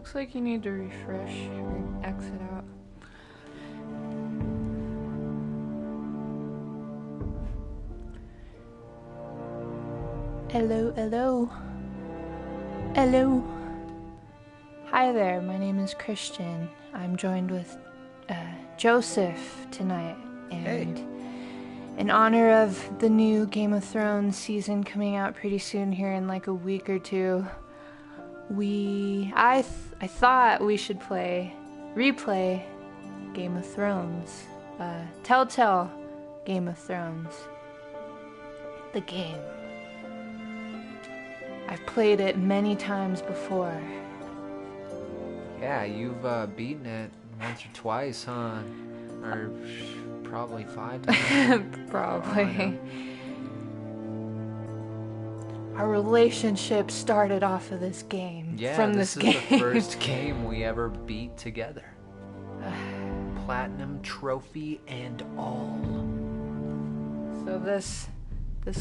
Looks like you need to refresh or exit out. Hello, hello. Hello. Hi there, my name is Christian. I'm joined with Joseph tonight. And in honor of the new Game of Thrones season coming out pretty soon here in like a week or two, I thought we should replay Game of Thrones. Telltale Game of Thrones. The game. I've played it many times before. Yeah, you've beaten it once or twice, huh? Or probably 5 times. Probably. Our relationship started off of this game. Yeah, from this this is game. the first game we ever beat together. Platinum trophy and all. So this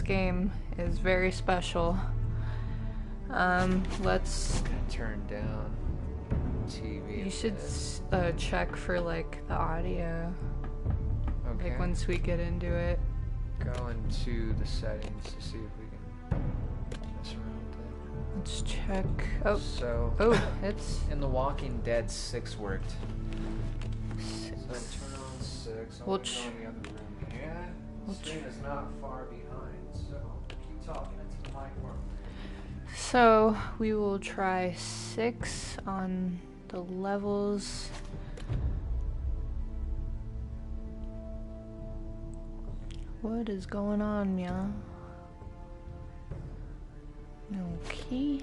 game is very special. Let's Turn down TV. You should check for like the audio. Okay. Like once we get into it. Go into the settings to see if we can mess around with it. Let's check. Oh, So it's in The Walking Dead 6 worked. 6. So turn on 6. We'll Go in the other room. Yeah. we'll Screen is not far behind, so keep talking into the mic for me. So we will try 6 on the levels. What is going on, meow? Okay.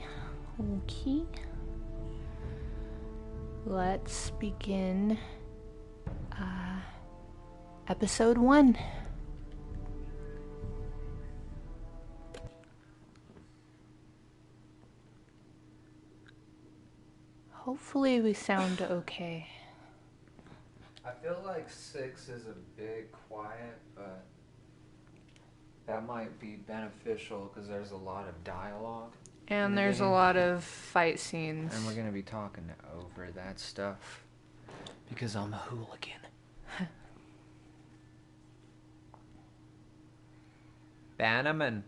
Let's begin episode 1. Hopefully we sound okay. I feel like 6 is a bit quiet, but that might be beneficial because there's a lot of dialogue. And there's a lot of fight scenes. And we're going to be talking over that stuff because I'm a hooligan. Bannerman.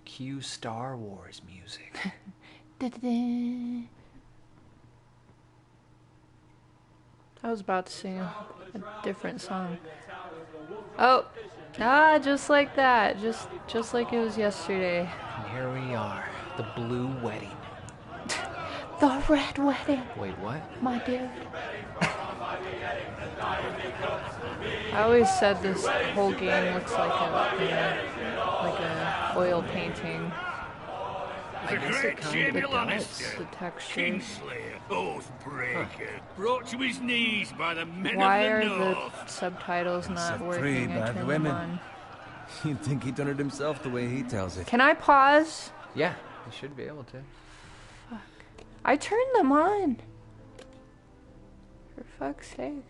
Cue Star Wars music. I was about to sing a different song. Just like that. Just like it was yesterday. And here we are, the blue wedding. The red wedding, Wait, what? my dude. I always said this whole game looks like a oil painting. I guess it kind of does. The textures. Kingslayer, Oathbreaker, brought to his knees by the men Why of are the the North. subtitles not Except 3 working? I bad turned women. them on. You'd think he done it himself the way he tells it. Can I pause? Yeah, you should be able to. I turned them on. For fuck's sake.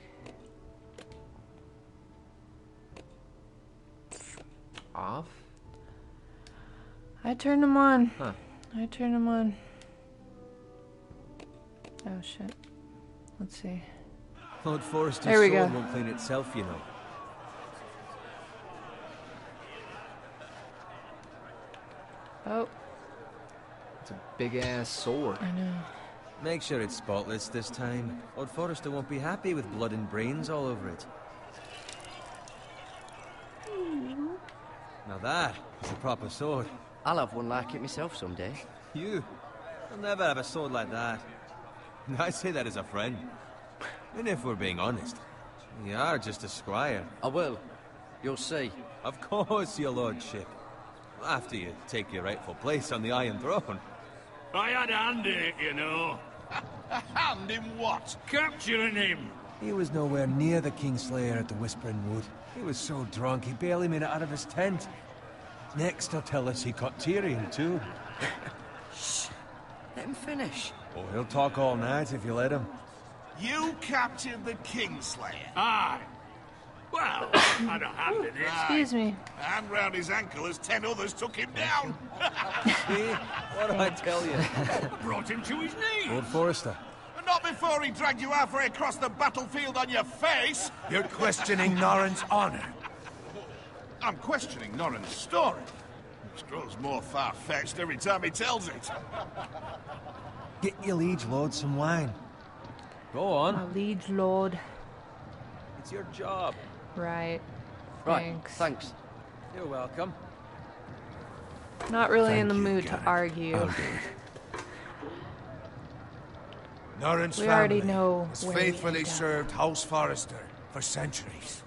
Off? I turned them on. Huh. I turned them on. Oh shit. Let's see. Lord Forrester's There we sword go. won't clean itself, you know. Oh, It's a big ass sword. I know. Make sure it's spotless this time. Lord Forrester won't be happy with blood and brains all over it. Now that is a proper sword. I'll have one like it myself someday. You? I'll never have a sword like that. I say that as a friend. And if we're being honest, you are just a squire. I will. You'll see. Of course, your lordship. After you take your rightful place on the Iron Throne. I had a hand in it, you know. A hand in what? Capturing him. He was nowhere near the Kingslayer at the Whispering Wood. He was so drunk he barely made it out of his tent. Next he'll tell us he caught Tyrion too. Let him finish. Oh, he'll talk all night if you let him. You captured the Kingslayer. Aye. Well, I don't have to this. Excuse me. A hand round his ankle as 10 others took him down. See? What did I tell you? Brought him to his knees. Lord Forrester. Not before he dragged you halfway across the battlefield on your face. You're questioning Norrin's honor. I'm questioning Norrin's story. It grows more far-fetched every time he tells it. Get your liege lord some wine. Go on. My liege lord. It's your job. Right. Right, Thanks. thanks. You're welcome. Not really in the Thank you, mood to Garrett. argue. I'll do it. Norrin's We already family know has where we faithfully end up. served House Forrester for centuries.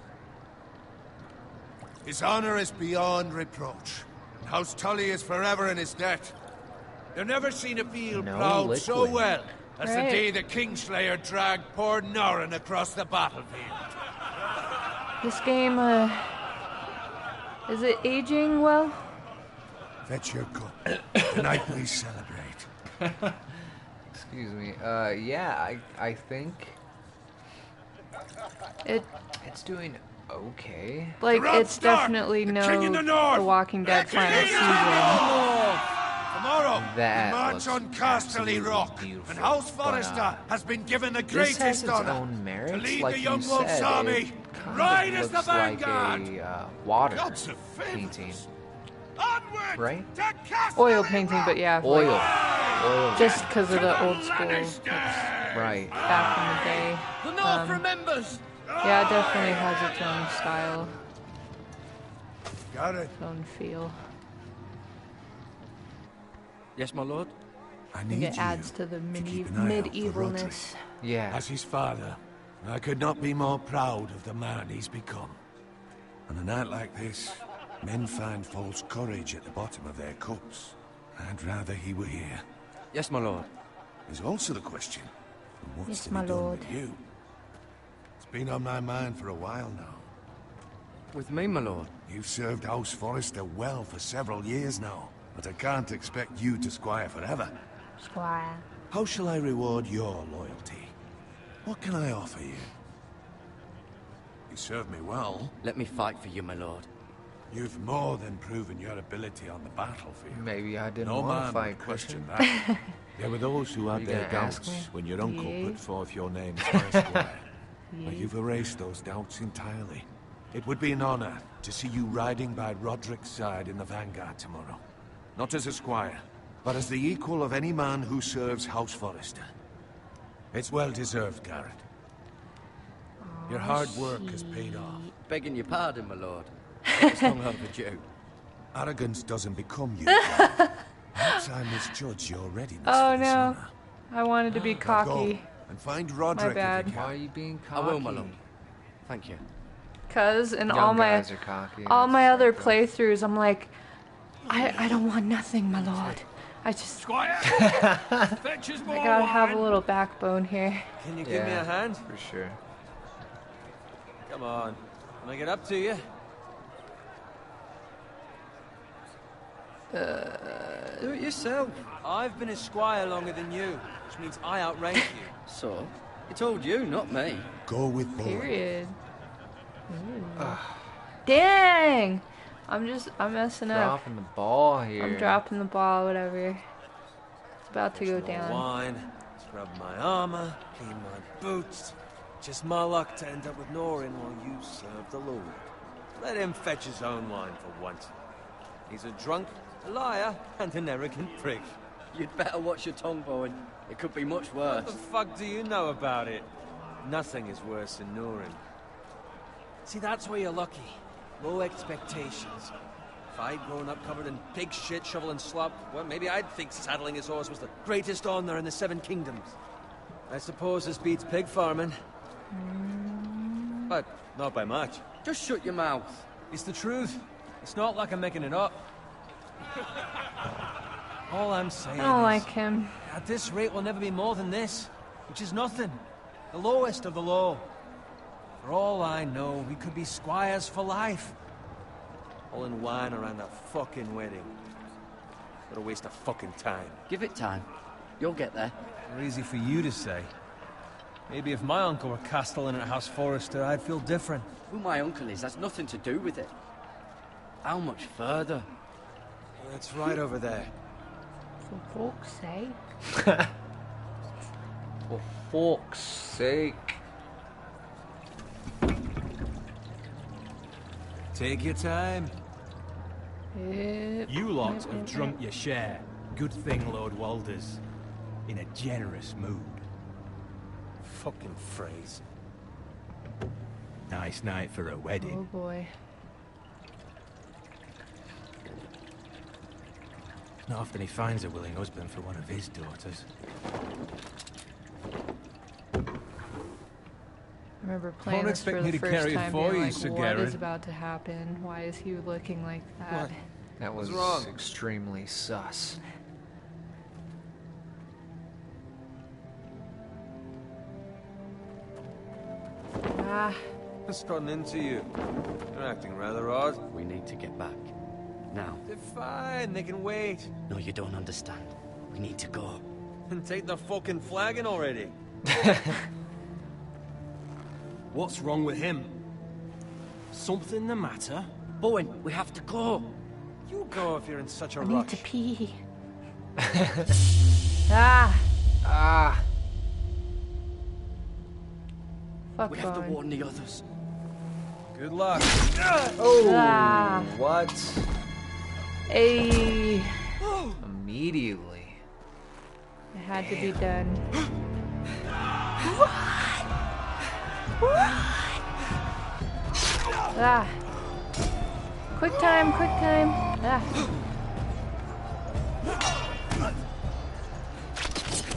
His honor is beyond reproach. and House Tully is forever in his debt. You've never seen a field No plowed so liquid. well as Right. the day the Kingslayer dragged poor Norrin across the battlefield. This game, is it aging well? Fetch your cup. Tonight we celebrate. Excuse me. Yeah, I think It, it's doing okay. like, Rob it's Stark, definitely the no King in the North. The Walking Dead The King final in the season. Tomorrow, That we march looks on Casterly absolutely Rock, beautiful, and House but, Forrester has been given the This greatest has its honor own merits, to lead like the you Young Wolf's said. army. It kind Ride of as the looks like vanguard. a water Gods of painting, favors. Onward right? to Casterly Oil painting, but yeah. Oil, like, oil, just because of the old school right? back in the day. The North remembers! Yeah, it definitely has its own style, Got it. its own feel. Yes, my lord? I I need think it you adds to the keep an eye out for medievalness. Yeah. As his father, I could not be more proud of the man he's become. On a night like this, men find false courage at the bottom of their cups. I'd rather he were here. Yes, my lord. There's also the question of what's Yes, to be my done lord. with you. It's been on my mind for a while now. With me, my lord. You've served House Forrester well for several years now, but I can't expect you to squire forever. Squire. How shall I reward your loyalty? What can I offer you? You served me well. Let me fight for you, my lord. You've more than proven your ability on the battlefield. Maybe I didn't No want man to fight, would question Christian. that. There were those who Are had you their gonna ask doubts me? when your uncle Yeah. put forth your name as my squire. Yeah. But you've erased those doubts entirely. It would be an honor to see you riding by Roderick's side in the vanguard tomorrow. Not as a squire, but as the equal of any man who serves House Forrester. It's well deserved, Garrett. Your hard work has paid off. Begging your pardon, my lord. It's long overdue. Arrogance doesn't become you. Perhaps I misjudge your readiness Oh for this no, honor. I wanted to be Now cocky. go and find Roderick bad. if you Why are can. you being I cocky? will, my lord. Thank you. Cause in Young all my guys are cocky. all It's my other like, playthroughs, I'm like, I don't want nothing, my lord. I just Squire! Fetch us more I gotta have a wine. little backbone here. Can you give me a hand? for sure. Come on. Can I get up to you? Do it yourself. I've been a squire longer than you, which means I outrank you. So? He told you, not me. Go with boy. Period. Ooh. Dang! I'm messing up. Dropping the ball here. I'm dropping the ball, whatever. It's about to go More down. wine, scrub my armor, clean my boots. Just my luck to end up with Norrin while you serve the Lord. Let him fetch his own wine for once. He's a drunk, a liar, and an arrogant prick. You'd better watch your tongue, Bowen. It could be much What worse. the fuck do you know about it? Nothing is worse than Norrin. See, that's where you're lucky. Low expectations. If I'd grown up covered in pig shit, shovel and slop, well, maybe I'd think saddling his horse was the greatest honor in the Seven Kingdoms. I suppose this beats pig farming. But not by much. Just shut your mouth. It's the truth. It's not like I'm making it up. All I'm saying I don't is, like him. at this rate, we'll never be more than this, which is nothing. The lowest of the low. For all I know, we could be squires for life. All in wine around a fucking wedding. What a waste of fucking time. Give it time. You'll get there. More easy for you to say. Maybe if my uncle were castellan at House Forrester, I'd feel different. Who my uncle is has nothing to do with it. How much further? It's right over there. For fuck's sake. For fuck's sake. Take your time. Yep. You lot have drunk your share. Good thing Lord Walder's in a generous mood. Fucking phrase. Nice night for a Oh wedding. boy. Not often he finds a willing husband for one of his daughters. I remember playing Won't this for expect me the to first carry it time for being you, like, Sir what Garrett. is about to happen? Why is he looking like that? What? That was What's wrong? extremely sus. Ah, What's gotten into you? You're acting rather odd. We need to get back. Now. They're fine, they can wait. No, you don't understand. We need to go. And take the fucking flagon already. What's wrong with him? Something the matter? Bowen, we have to go. You go if you're in such a I rush. need to pee. Ah, Ah! fuck We have to Bowen. warn the others. Good luck. Oh! Ah. What? Hey, Immediately. it had to be done. Ah. Quick time, quick time. Ah.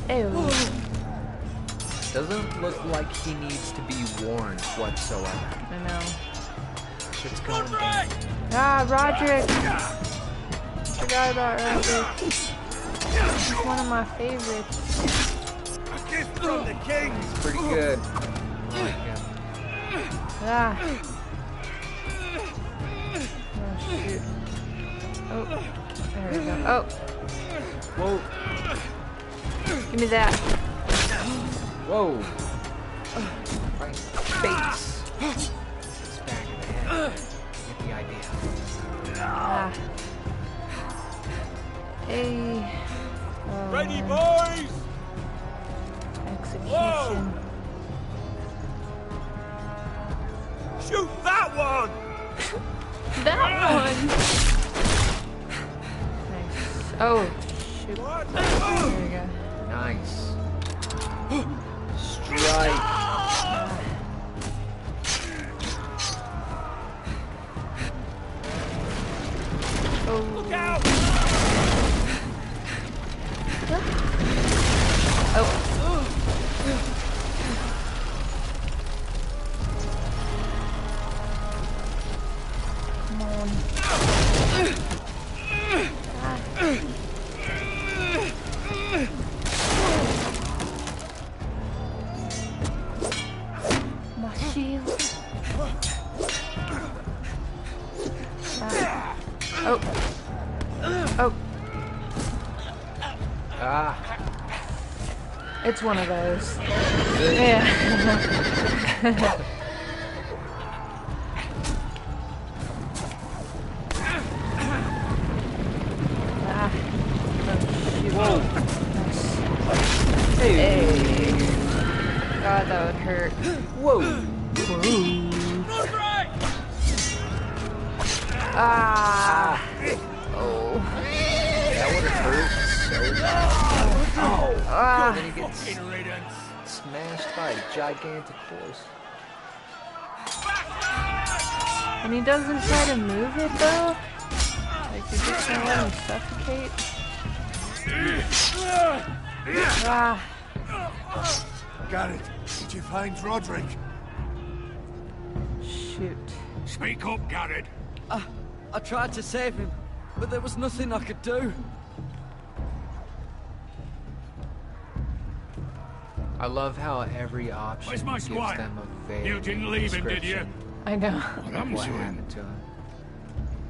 Ew. Doesn't look like he needs to be warned whatsoever. I know. Shit's going down. Ah, Roderick. Forgot about Roderick. He's one of my favorites. A gift from the king! He's pretty good. I like him. Ah. Oh, shoot. Oh. There we go. Oh. Whoa. Give me that. Whoa. Right in the face. This back of the head. Get the idea. Ah. Hey. Oh, Ready, man. boys! Execution. Shoot that one! That one! Nice. Oh, shoot. There we go. Nice. Strike. Oh. Look out! Oh. Come on. My shield. Oh. Oh. Ah. It's one of those. Yeah. Ah. Oh, shoot. Whoa. Nice. Hey. God, that would hurt. Whoa. Ah. Oh. That would have hurt so bad. Ah. Then he gets smashed by a gigantic horse. And he doesn't try to move it though. Like you're just gonna let him suffocate. Ah. Garrett, did you find Roderick? Shoot. Speak up, Garrett. I tried to save him, but there was nothing I could do. I love how every option Where's my gives squire? them a vague You didn't leave him, did you? description I know. What of happened what to him? happened to him.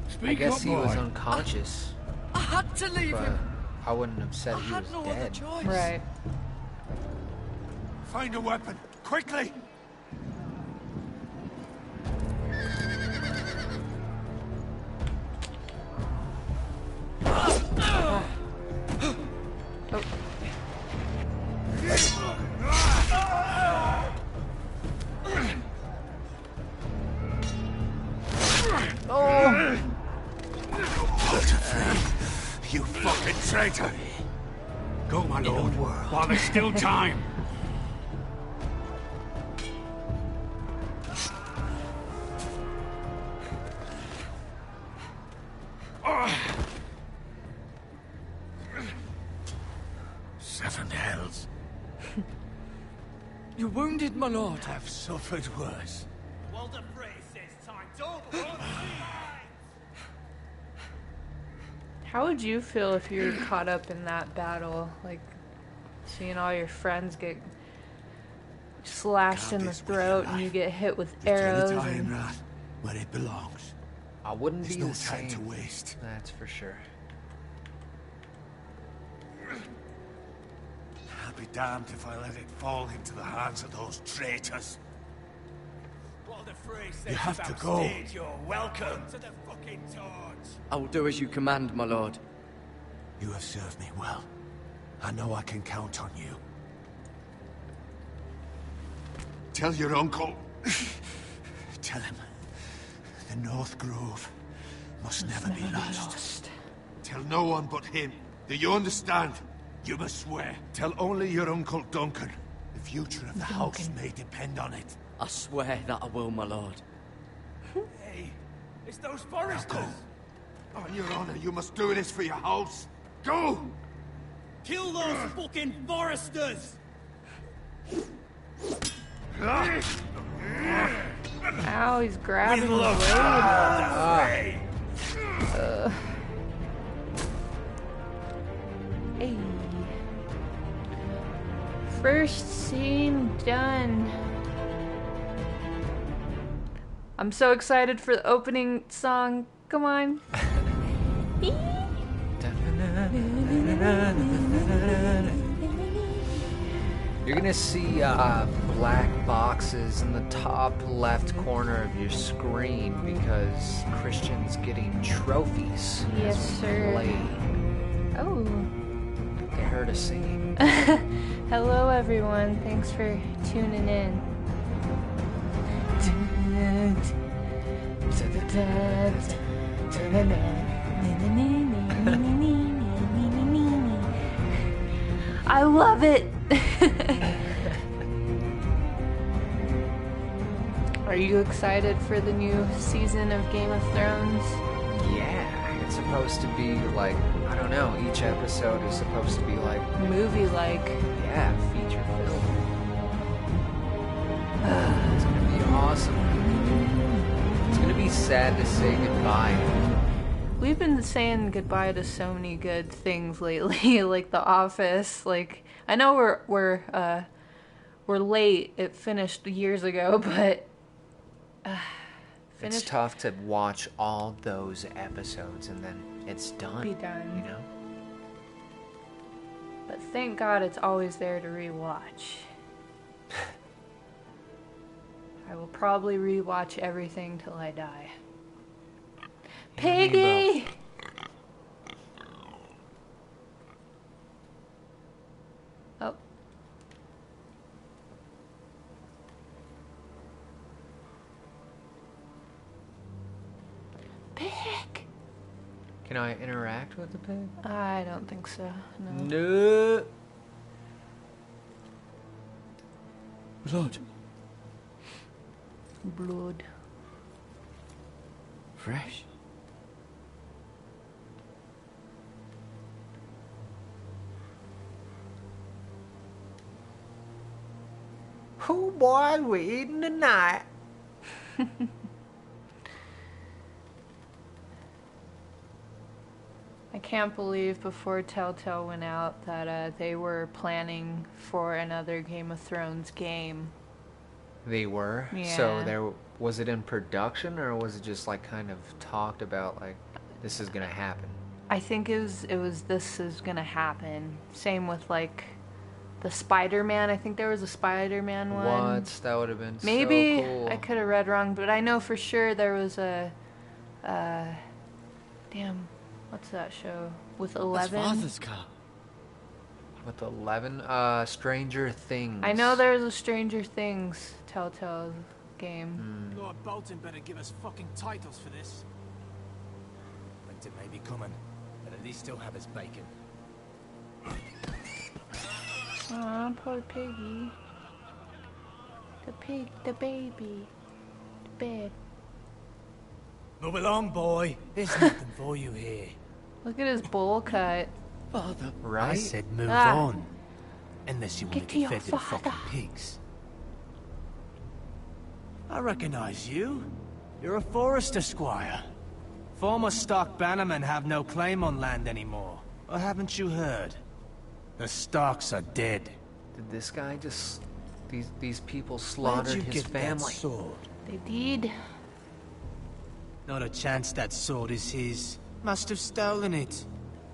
Speak I guess up, he was boy. unconscious, I had to leave but him. I wouldn't have said I he had was no other dead. choice. Right. Find a weapon, quickly! You fucking traitor! Go, my lord, while there's still time. Seven hells. You're wounded, my lord. I've suffered worse. Walder Frey says time's over. How would you feel if you were caught up in that battle? Like, seeing all your friends get slashed in the throat and you get hit with arrows. Take the Iron Wrath where it belongs. I wouldn't There's be no the time same. to waste. That's for sure. I'll be damned if I let it fall into the hands of those traitors. Walder Frey says You have to go. backstage, you're welcome to the fucking torch. I will do as you command, my lord. You have served me well. I know I can count on you. Tell your uncle. Tell him. The North Grove must never be lost. Tell no one but him. Do you understand? You must swear. Tell only your Uncle Duncan. The future of the house may depend on it. I swear that I will, my lord. Hey, it's those foresters. On your honor, you must do this for your house. Go! Kill those fucking foresters. Ow, he's grabbing We the love blade. Walder Frey. Hey. First scene done. I'm so excited for the opening song. Come on. You're gonna see black boxes in the top left corner of your screen because Christian's getting trophies. Yes, as we sir. play. Oh. They heard us singing. Hello, everyone. Thanks for tuning in. I love it. Are you excited for the new season of Game of Thrones? Yeah, it's supposed to be like, I don't know, each episode is supposed to be like, Movie-like. yeah, feature film. It's gonna be awesome. It's gonna be sad to say goodbye. We've been saying goodbye to so many good things lately, like The Office. Like, I know we're late. It finished years ago, but It's tough to watch all those episodes and then it's done. Be done. You know? But thank God it's always there to rewatch. I will probably rewatch everything till I die. Piggy! Oh. Pig! Can I interact with the pig? I don't think so. No. No. Blood. Blood. Fresh. Oh boy, we eating tonight. I can't believe before Telltale went out that they were planning for another Game of Thrones game. They were? Yeah. So was it in production or was it just like kind of talked about like this is gonna happen? I think it was this is gonna happen. Same with like the Spider-Man. I think there was a Spider-Man one. What? That would have been Maybe so cool. I could have read wrong, but I know for sure there was a. Damn, what's that show with 11? That's Father's car. With 11, Stranger Things. I know there's a Stranger Things Telltale game. Lord Bolton better give us fucking titles for this. Winter may be coming, but at least still have his bacon. Aw, poor piggy. The pig, the baby, the bed. Move along, boy. There's nothing for you here. Look at his bowl cut. Father. Right? I said move Ah. on. Unless you want Get to to get your fed to the father. fucking pigs. I recognize you. You're a Forester squire. Former Stark bannermen have no claim on land anymore. Or haven't you heard? The Starks are dead. Did this guy just... These people Where'd slaughtered you his get that family? sword? They did. Not a chance that sword is his. Must have stolen it.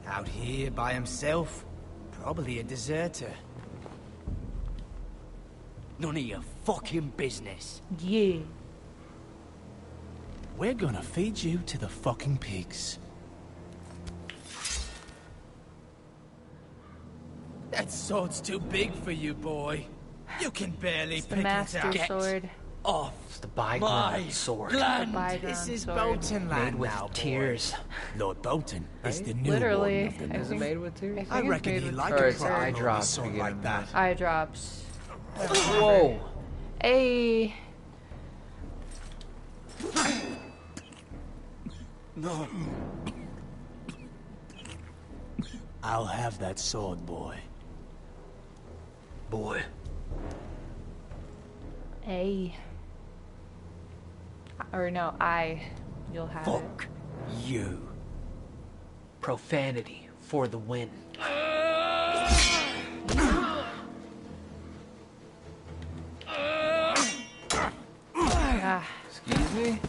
Out here by himself. Probably a deserter. None of your fucking business. Yeah. We're gonna feed you to the fucking pigs. That sword's too big for you, boy. You can barely It's the pick it Master out. Get Sword. off It's the my bygone sword. land. Bygone This is sword. Bolton land Made with now, boy. tears. Lord Bolton is Right? the new Literally, warden of the I Is it think- made with tears? think I it's reckon made he with like Or a it's eye proper drops sword to get like him that. mad. Eye drops. Whoa! Hey. No. I'll have that sword, boy. Boy. A. Or no, I. You'll have it. Fuck you. Profanity for the win. Ah, Excuse me?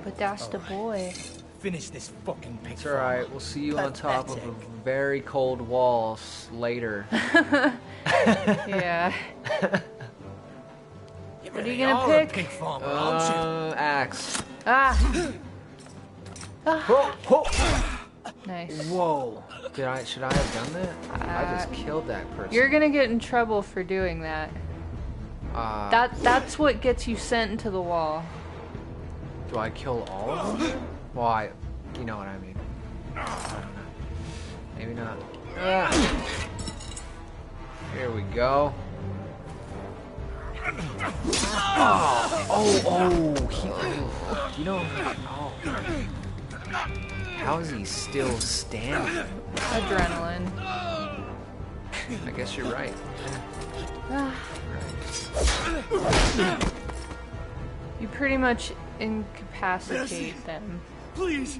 but that's the boy. Finish this fucking pig. It's alright, we'll see you on top of a Pathetic. very cold wall later. Yeah. What are you gonna pick? Pig farmer, aren't Axe. Ah, Whoa, whoa. nice. Whoa. Should I have done that? I just killed that person. You're gonna get in trouble for doing that. That's what gets you sent into the wall. Do I kill all of them? Well, you know what I mean. I don't know. Maybe not. Ah. Here we go. You know, how is he still standing? Adrenaline. I guess you're right. You pretty much incapacitate them. Please,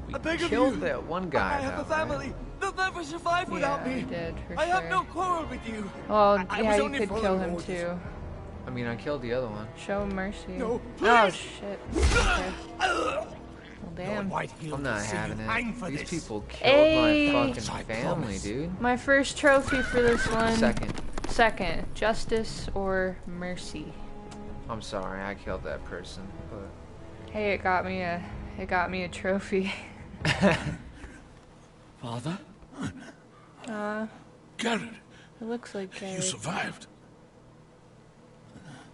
We I beg of killed you. that one guy. I have a though, right? family. They'll never survive without Yeah, me. you did, for I have sure. no quarrel with you. Well, I yeah, was you only could kill following him orders. too. I mean, I killed the other one. Show mercy. No, Oh please. shit. Okay. Well, damn. I'm not having it. These people killed Hey. my I fucking family, promise. dude. My first trophy for this one. Second. Justice or mercy. I'm sorry, I killed that person, but Hey, it got me a trophy. Father? Garrett, It looks like you Garrett. survived.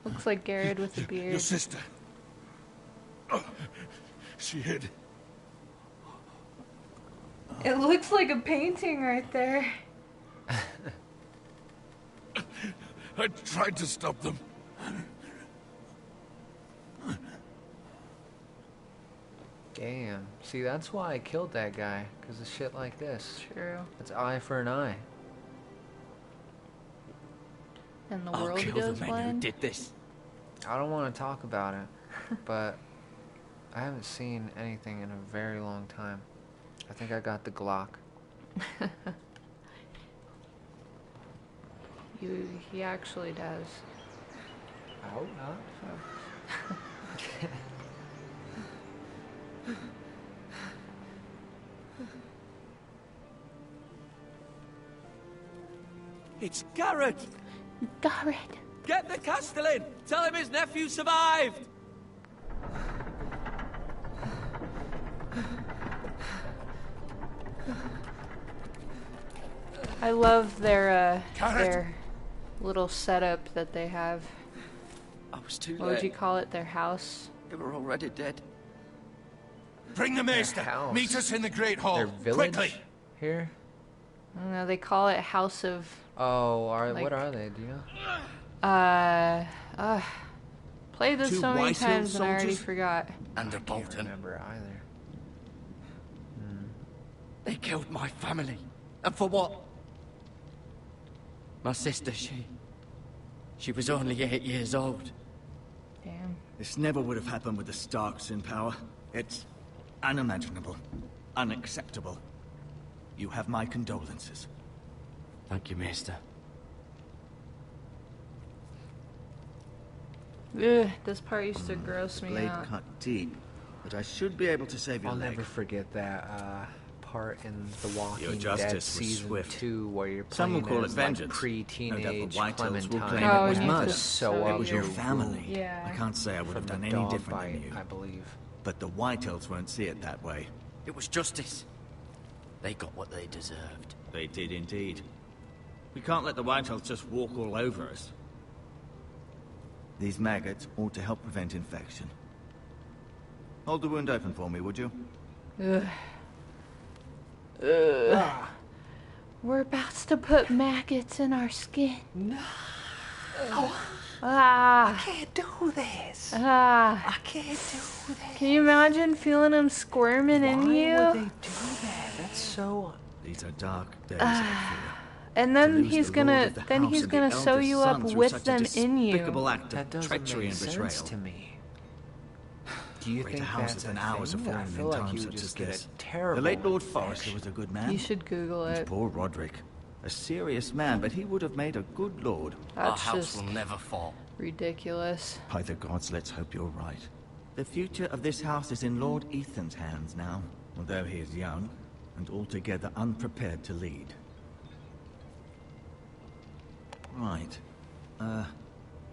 Looks like Garrett with a Your beard. sister. Oh, she hid. It looks like a painting right there. I tried to stop them. damn. See, that's why I killed that guy, because of shit like this. True. It's eye for an eye. And the I'll world kill goes the man who blind. did this. I don't want to talk about it, but I haven't seen anything in a very long time. I think I got the Glock. He actually does. I hope not. It's Garrett! Garrett. Get the Castellan! Tell him his nephew survived! I love their little setup that they have. I was too late. What would you call it? Their house? They were already dead. Bring the maester. house. Meet us in the Great Hall. Their village Quickly. here? I don't know. They call it House of. Oh, Like- what are they? Do you know? Played this Two so many White Hill times and I already soldiers? forgot. And a Can't Bolton. remember either. They killed my family. And for what? My sister, she was only 8 years old. Damn. This never would have happened with the Starks in power. It's unimaginable. Unacceptable. You have my condolences. Thank you, Maester. Ugh, this part used to gross me Blade out. cut deep, but I should be able to save your I'll leg. never forget that part in The Your Walking justice Dead was season swift. 2 where you're Some will playing call it as like vengeance. No doubt pre-teenage the White Hills will Clementine. claim Oh, it was and you have murder. to sew It was your your- family. Yeah. I can't say I would From have the done any dog different bite, than you. I believe. But the Whitehills won't see it that way. It was justice. They got what they deserved. They did indeed. We can't let the Whitehills just walk all over us. These maggots ought to help prevent infection. Hold the wound open for me, would you? Ugh. Ugh. We're about to put maggots in our skin. No. Ah. I can't do this. Ah. I can't do this. Can you imagine feeling them squirming in Why you? would they do that? That's so. These are dark days, I fear. And To then lose he's the lord gonna of the then house he's and gonna the sew eldest you up son through with such a them in you. despicable act That of doesn't treachery make and sense betrayal. to me. Do you Greater think houses that's than a ours are thing? I fallen feel in like times you such would as just get this. a terrible The late Lord infection. Forrester was a good man. You should Google His it. poor Roderick. A serious man, but he would have made a good lord. Our That's house just will never fall. ridiculous. By the gods, let's hope you're right. The future of this house is in Lord Ethan's hands now, although he is young and altogether unprepared to lead. Right.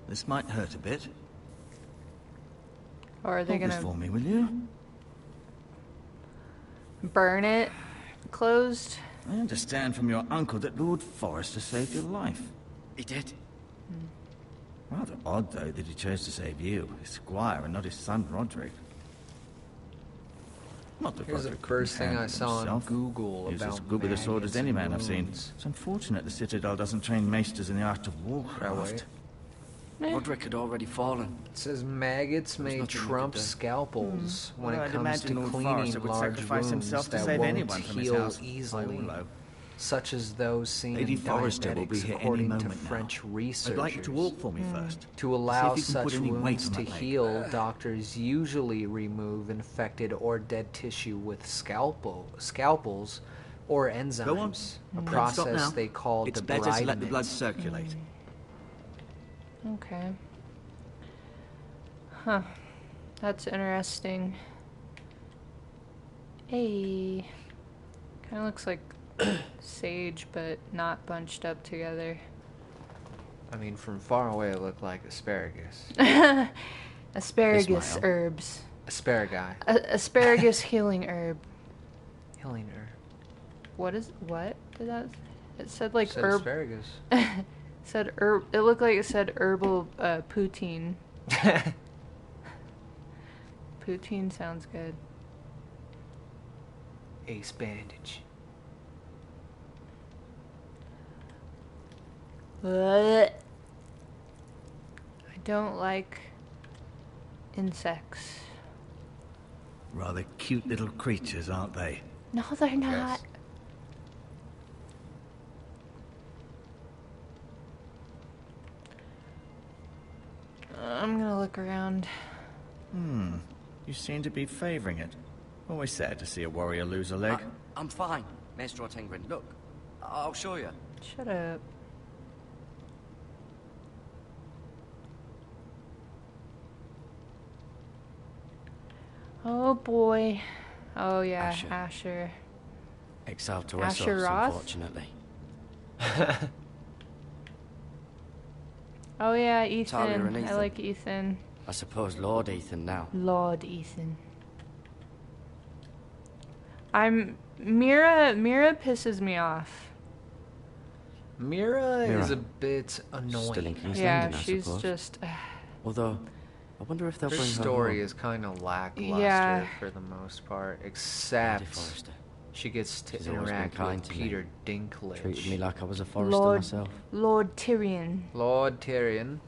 This might hurt a bit. Or are they Hold this gonna for me, will you? burn it closed? I understand from your uncle that Lord Forrester saved your life. He did. Rather odd, though, that he chose to save you, his squire, and not his son Roderick. Not that Here's the Roderick couldn't first thing handle I saw on himself. Google He was about as good with a sword maggots as any and man I've seen. wounds. It's unfortunate the Citadel doesn't train maesters in the art of warcraft. Roderick had already fallen. It says maggots may nothing we could trump do. scalpels when Well, it I'd comes imagine to Lord cleaning Forrester would large sacrifice wounds himself to that save won't anyone from his heal house. easily, Holo. such as those seen Lady in Forrester will be diabetics, here any according to moment now. French researchers. I'd like you to walk for me first. To allow See if you can such put any weight wounds on to that leg. heal, doctors usually remove infected or dead tissue with scalpels or enzymes, Go on. a Don't stop process now. they call It's better to let the debridement. blood circulate. Okay. Huh. That's interesting. Hey. Kind of looks like sage, but not bunched up together. I mean, from far away it looked like asparagus. Asparagus Ismail. herbs. Asparagus. Asparagus healing herb. Healing herb. What did that? It said like Said herb. asparagus. Said herb. It looked like it said herbal poutine. Poutine sounds good. Ace bandage. Blech. I don't like insects. Rather cute little creatures, aren't they? No, they're not. I'm gonna look around. You seem to be favoring it. Always sad to see a warrior lose a leg. I'm fine, Maester Ortengren. Look, I'll show you. Shut up. Oh boy. Oh yeah, Asher. Asher. Exiled to Asher Essos, Roth? unfortunately. Oh yeah, Talia Ethan. and I Ethan. like Ethan. I suppose Lord Ethan now. Lord Ethan. Mira pisses me off. Mira is a bit Still in annoying. King's Yeah, Landing, I she's suppose. just. Although, I wonder if they'll Her bring story her is kind of lackluster Yeah. for the most part, home. except Lady Forrester. she gets to She's always been interact kind with to me. Peter Dinklage. Treated me like I was a Forrester Lord, myself. Lord Tyrion. Lord Tyrion.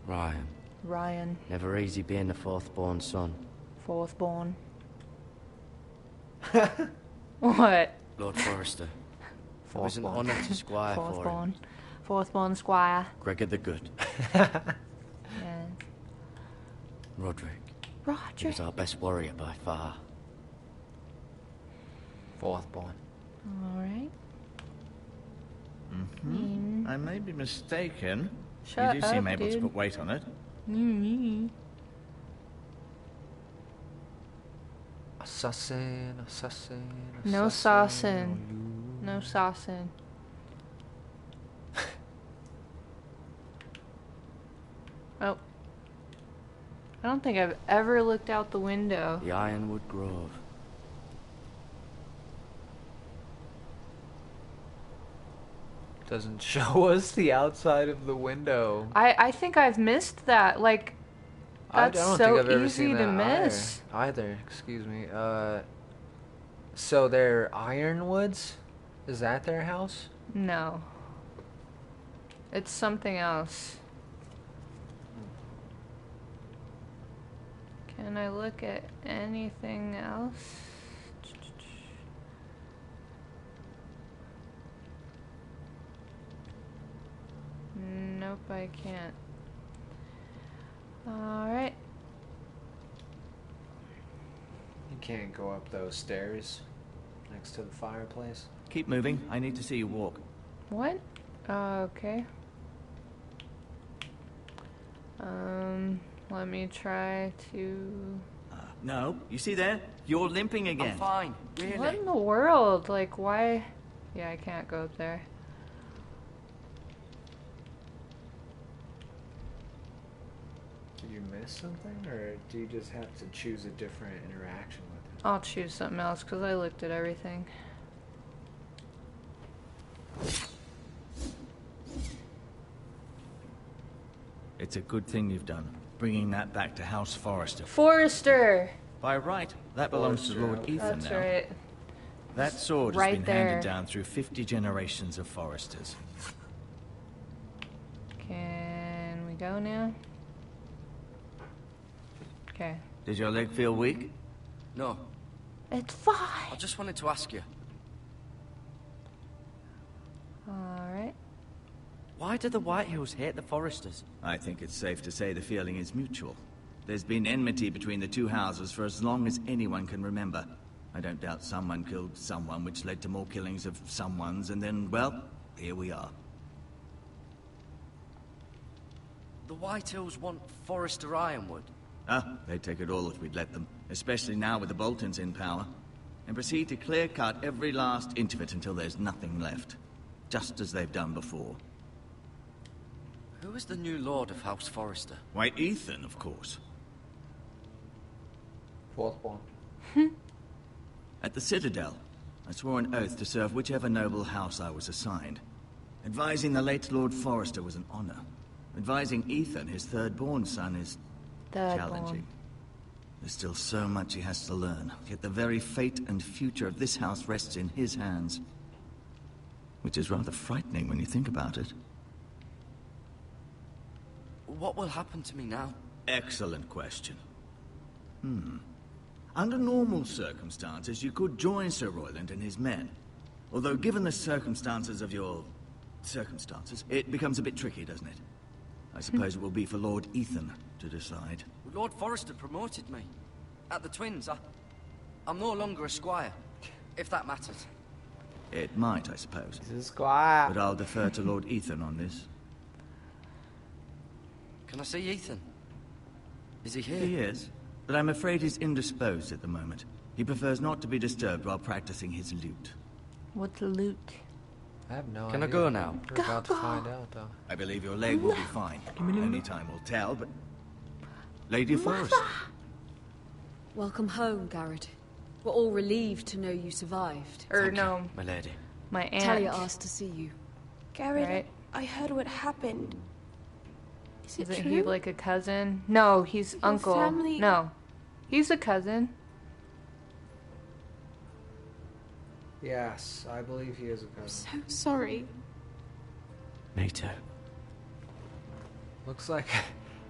Ryan. Ryan, Never easy being the fourth-born son. fourth born. What? Lord Forrester. It was an honour to squire Fourth for born. him. Fourth born squire. Gregor the Good. Yeah. Roderick. He Roger. was our best warrior by far. Fourth born. Alright. I may be mistaken. Shut you do seem up, able to dude. put weight on it. Assassin. No saucing. No saucing. Oh. I don't think I've ever looked out the window. The Ironwood Grove. Doesn't show us the outside of the window. I think I've missed that. Like, that's I don't so think I've ever easy seen to that miss. Either. Excuse me. So they're Ironwoods? Is that their house? No. It's something else. Can I look at anything else? Nope, I can't. Alright. You can't go up those stairs next to the fireplace. Keep moving. I need to see you walk. What? Okay. Let me try to... No, you see there? You're limping again. I'm fine, really. What in the world? Like, why? Yeah, I can't go up there. Did you miss something, or do you just have to choose a different interaction with it? I'll choose something else because I looked at everything. It's a good thing you've done, bringing that back to House Forrester. Forrester! By right, that belongs to Lord Ethan That's now. right. That sword has Right been there. handed down through 50 generations of Forresters. Can we go now? Okay. Did your leg feel weak? No, It's fine! I just wanted to ask you. Alright. Why do the Whitehills hate the Forresters? I think it's safe to say the feeling is mutual. There's been enmity between the two houses for as long as anyone can remember. I don't doubt someone killed someone, which led to more killings of someones, and then, well, here we are. The Whitehills want Forrester Ironwood. Ah, they'd take it all if we'd let them, especially now with the Boltons in power, and proceed to clear-cut every last inch of it until there's nothing left, just as they've done before. Who is the new Lord of House Forrester? Why, Ethan, of course. Fourth born. At the Citadel, I swore an oath to serve whichever noble house I was assigned. Advising the late Lord Forrester was an honor. Advising Ethan, his third-born son, is challenging. There's still so much he has to learn, yet the very fate and future of this house rests in his hands. Which is rather frightening when you think about it. What will happen to me now? Excellent question. Under normal circumstances, you could join Sir Royland and his men. Although given the circumstances of your... circumstances, it becomes a bit tricky, doesn't it? I suppose it will be for Lord Ethan to decide. Lord Forrester promoted me. At the Twins, I'm no longer a squire, if that matters. It might, I suppose. This is squire. But I'll defer to Lord Ethan on this. Can I see Ethan? Is he here? He is, but I'm afraid he's indisposed at the moment. He prefers not to be disturbed while practicing his lute. What's loot? I have no idea. Can I go now? We're about to find out, though. I believe your leg will be fine. Only time will tell, but... Lady Forrester. Welcome home, Garrett. We're all relieved to know you survived. No, my lady. My aunt. Talia asked to see you. Garrett, Right. I heard what happened. Is it Isn't true? he like a cousin? No, he's uncle. family- No, he's a cousin. Yes, I believe he is a cousin. So sorry. Me too. Looks like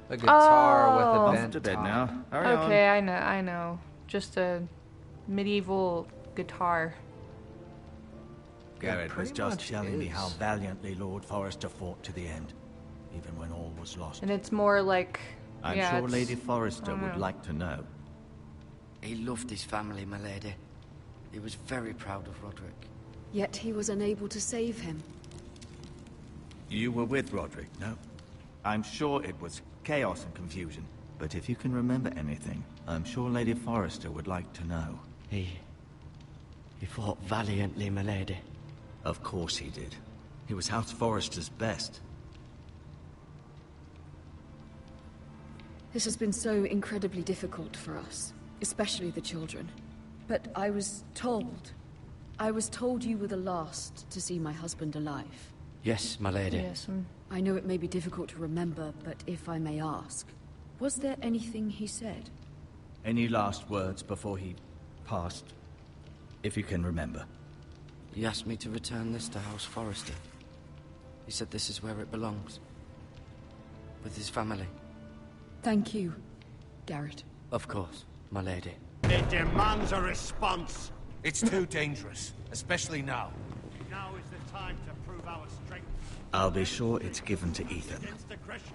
a guitar Oh. with a Off bent to bed top. now. Hurry Okay, I know. Just a medieval guitar. Garrett was pretty just much telling me is. how valiantly Lord Forrester fought to the end, even when all was lost. And it's more like, I'm yeah, sure it's- Lady Forrester I don't would know. like to know. He loved his family, my lady. He was very proud of Roderick. Yet he was unable to save him. You were with Roderick, no? I'm sure it was chaos and confusion, but if you can remember anything, I'm sure Lady Forrester would like to know. He fought valiantly, my lady. Of course he did. He was House Forrester's best. This has been so incredibly difficult for us, especially the children. But I was told you were the last to see my husband alive. Yes, my lady. Yes, I know it may be difficult to remember, but if I may ask, was there anything he said? Any last words before he passed? If you can remember. He asked me to return this to House Forrester. He said this is where it belongs. With his family. Thank you, Garrett. Of course, my lady. It demands a response. It's too dangerous, especially now. Now is the time to prove our strength I'll be sure it's given to Ethan. against aggression.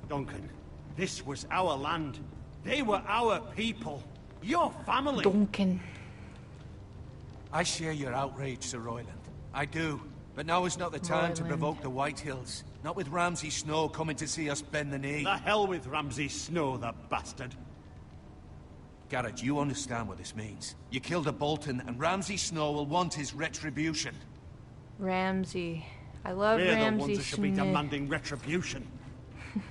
Duncan, this was our land. They were our people. Your family. Duncan. I share your outrage, Sir Royland. I do. But now is not the time to Royland. provoke the Whitehills. Not with Ramsay Snow coming to see us bend the knee. The hell with Ramsay Snow, the bastard. Garrett, you understand what this means. You killed a Bolton, and Ramsay Snow will want his retribution. Ramsay. I love We're the Ramsay ones that should be Smith. demanding retribution.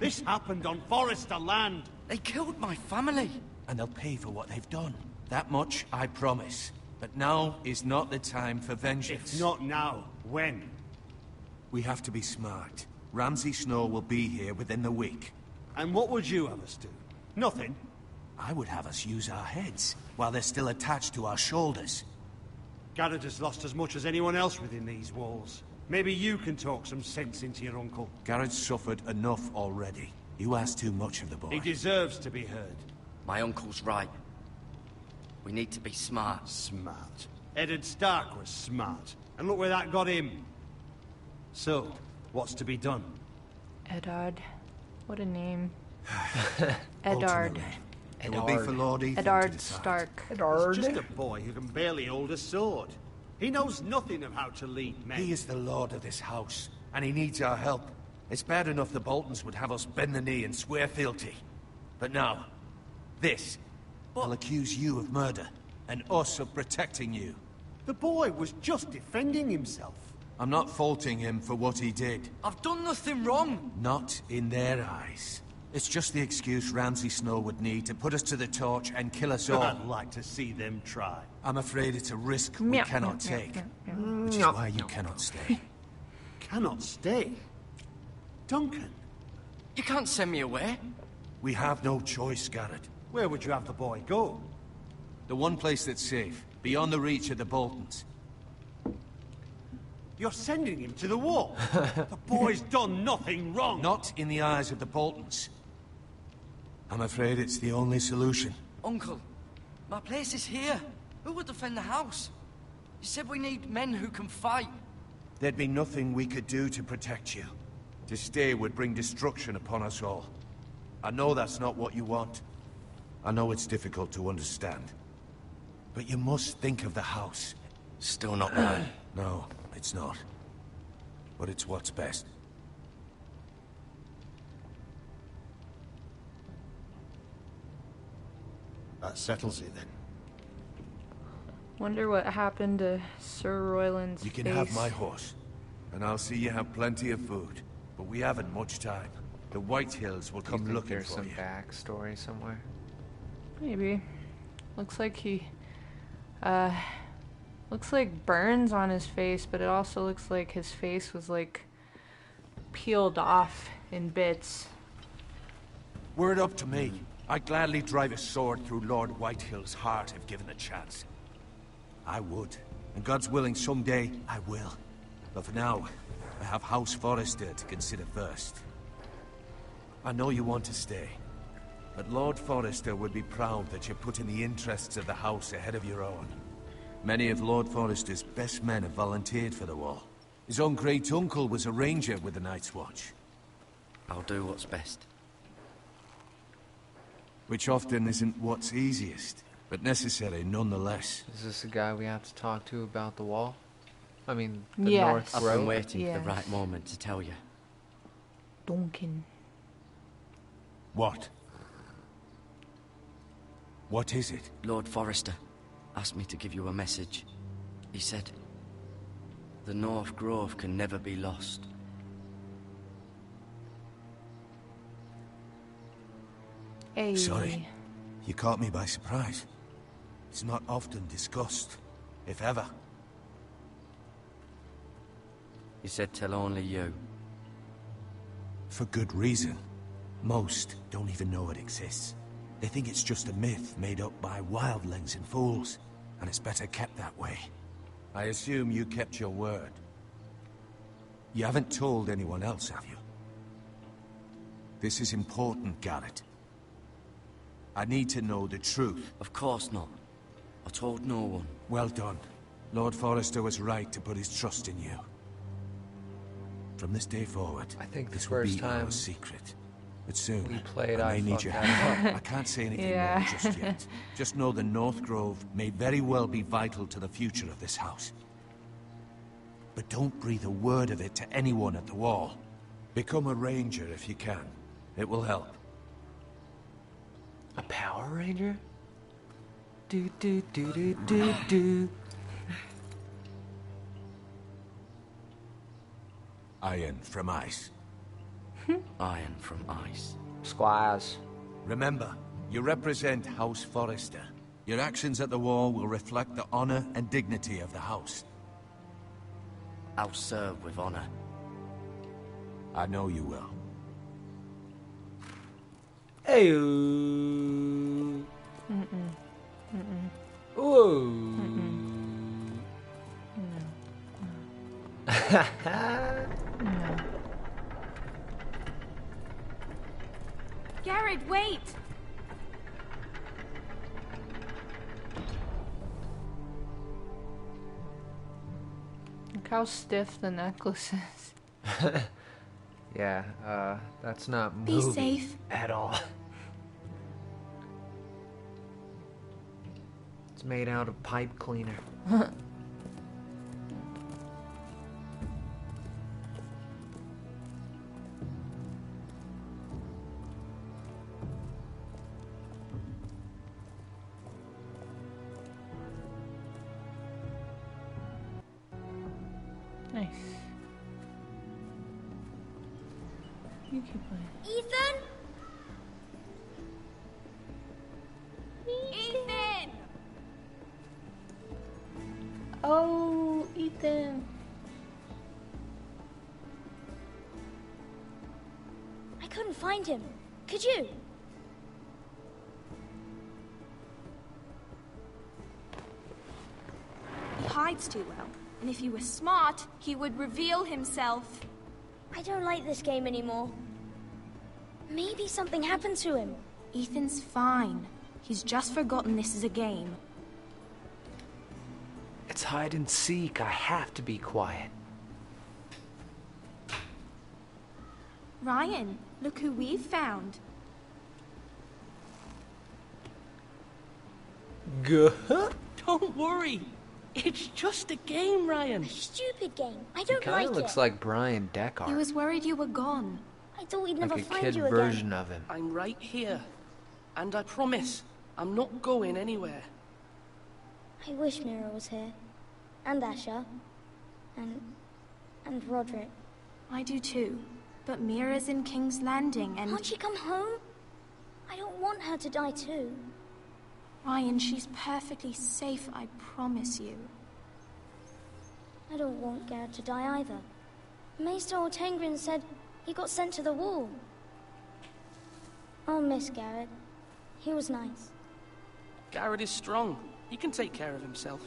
This happened on Forrester land. They killed my family. And they'll pay for what they've done. That much, I promise. But now is not the time for vengeance. If not now, when? We have to be smart. Ramsay Snow will be here within the week. And what would you have us do? Nothing. I would have us use our heads, while they're still attached to our shoulders. Garrett has lost as much as anyone else within these walls. Maybe you can talk some sense into your uncle. Garrett's suffered enough already. You ask too much of the boy. He deserves to be heard. My uncle's right. We need to be smart. Smart. Eddard Stark was smart. And look where that got him. So, what's to be done? Eddard. What a name. Ultimately, Eddard. it will be for Lord Ethan to Eddard decide. Stark. He's just a boy who can barely hold a sword. He knows nothing of how to lead men. He is the lord of this house, and he needs our help. It's bad enough the Boltons would have us bend the knee and swear fealty. But now, this will accuse you of murder, and us of protecting you. The boy was just defending himself. I'm not faulting him for what he did. I've done nothing wrong. Not in their eyes. It's just the excuse Ramsay Snow would need to put us to the torch and kill us all. I'd like to see them try. I'm afraid it's a risk we Meow, cannot meow, take. meow, meow. Which is why you cannot stay. Cannot stay. Duncan, You can't send me away. We have no choice, Garrett. where would you have the boy go? The one place that's safe, beyond the reach of the Boltons. You're sending him to the wall. The boy's done nothing wrong. Not in the eyes of the Boltons. I'm afraid it's the only solution. Uncle, my place is here. Who will defend the house? You said we need men who can fight. There'd be nothing we could do to protect you. To stay would bring destruction upon us all. I know that's not what you want. I know it's difficult to understand. But you must think of the house. Still not mine. No, it's not. But it's what's best. That settles it then. Wonder what happened to Sir Royland's You can face. have my horse, and I'll see you have plenty of food. But we haven't much time. The White Hills will Do you come think looking there's for some you. backstory somewhere? Maybe. Looks like he, looks like burns on his face, but it also looks like his face was like peeled off in bits. Were it up to me, I'd gladly drive a sword through Lord Whitehill's heart if given a chance. I would. And God's willing, someday I will. But for now, I have House Forrester to consider first. I know you want to stay, but Lord Forrester would be proud that you're putting the interests of the house ahead of your own. Many of Lord Forrester's best men have volunteered for the wall. His own great-uncle was a ranger with the Night's Watch. I'll do what's best. Which often isn't what's easiest, but necessary nonetheless. Is this the guy we have to talk to about the wall? I mean, the Yes. North I've Road? been waiting for Yes. the right moment to tell you. Duncan. What? What is it? Lord Forrester asked me to give you a message. He said, the North Grove can never be lost. Hey. Sorry. You caught me by surprise. It's not often discussed, if ever. He said tell only you. For good reason. Most don't even know it exists. They think it's just a myth made up by wildlings and fools, and it's better kept that way. I assume you kept your word. You haven't told anyone else, have you? This is important, Garrett. I need to know the truth. Of course not. I told no one. Well done. Lord Forrester was right to put his trust in you. From this day forward, I think the this will first be time our secret. But soon, we played, I I may need fucked your that help. up. I can't say anything Yeah. more just yet. Just know the North Grove may very well be vital to the future of this house. But don't breathe a word of it to anyone at the wall. Become a ranger if you can. It will help. A Power Ranger? Do do do do do do. Iron from ice. Iron from ice. Squires. Remember, you represent House Forrester. Your actions at the wall will reflect the honor and dignity of the house. I'll serve with honor. I know you will. Hey. Whoa. Garrett, wait! Look how stiff the necklace is. Yeah, that's not Be moving safe. at all. It's made out of pipe cleaner. Nice. You keep playing. Ethan? Ethan! Oh, Ethan. I couldn't find him. Could you? He hides too well. And if he were smart, he would reveal himself. I don't like this game anymore. Maybe something happened to him. Ethan's fine. He's just forgotten this is a game. It's hide and seek. I have to be quiet. Ryan, look who we've found. Good. Don't worry. It's just a game, Ryan. A stupid game. I He don't kind like of looks it. like Brian Deckard. He was worried you were gone. I thought we'd like never a find kid you again. version of him. I'm right here. And I promise, I'm not going anywhere. I I wish Mira was here. And Asher. And Roderick. I do too. But Mira's in King's Landing and... Can't she come home? I don't want her to die too. Ryan, she's perfectly safe, I promise you. I don't want Garrett to die either. Maester Ortengrin said he got sent to the wall. I'll miss Garrett. He was nice. Garrett is strong. He can take care of himself.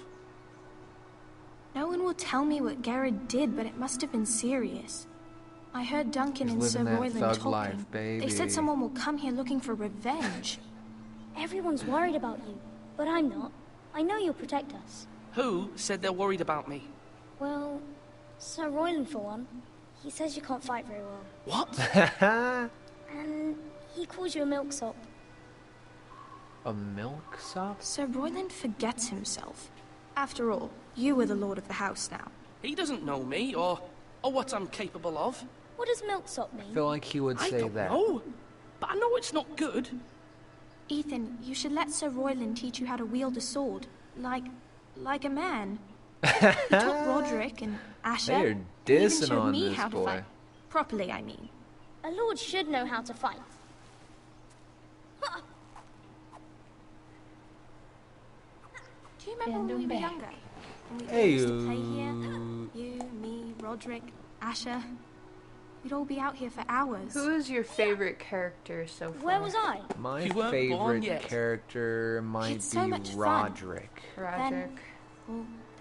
No one will tell me what Garrett did, but it must have been serious. I heard Duncan and Sir Royland talking. They said someone will come here looking for revenge. Everyone's worried about you, but I'm not. I know you'll protect us. Who said they're worried about me? Well, Sir Royland for one. He says you can't fight very well. What? And he calls you a milksop. A milksop? Sir Royland forgets himself. After all, you are the lord of the house now. He doesn't know me, or what I'm capable of. What does milksop mean? I feel like he would say that. I don't know, but I know it's not good. Ethan, you should let Sir Royland teach you how to wield a sword. Like a man. He taught Roderick and Asher. They're and dissing even showed on me this how to boy. fight. Properly, I mean. A lord should know how to fight. Do you remember when we were younger? When we Hey, used to play here? You, me, Roderick, Asher. We'd all be out here for hours. Who is your favorite character so far? Where was I? My You weren't born favorite yet. character might It's so be much fun. Roderick. Roderick.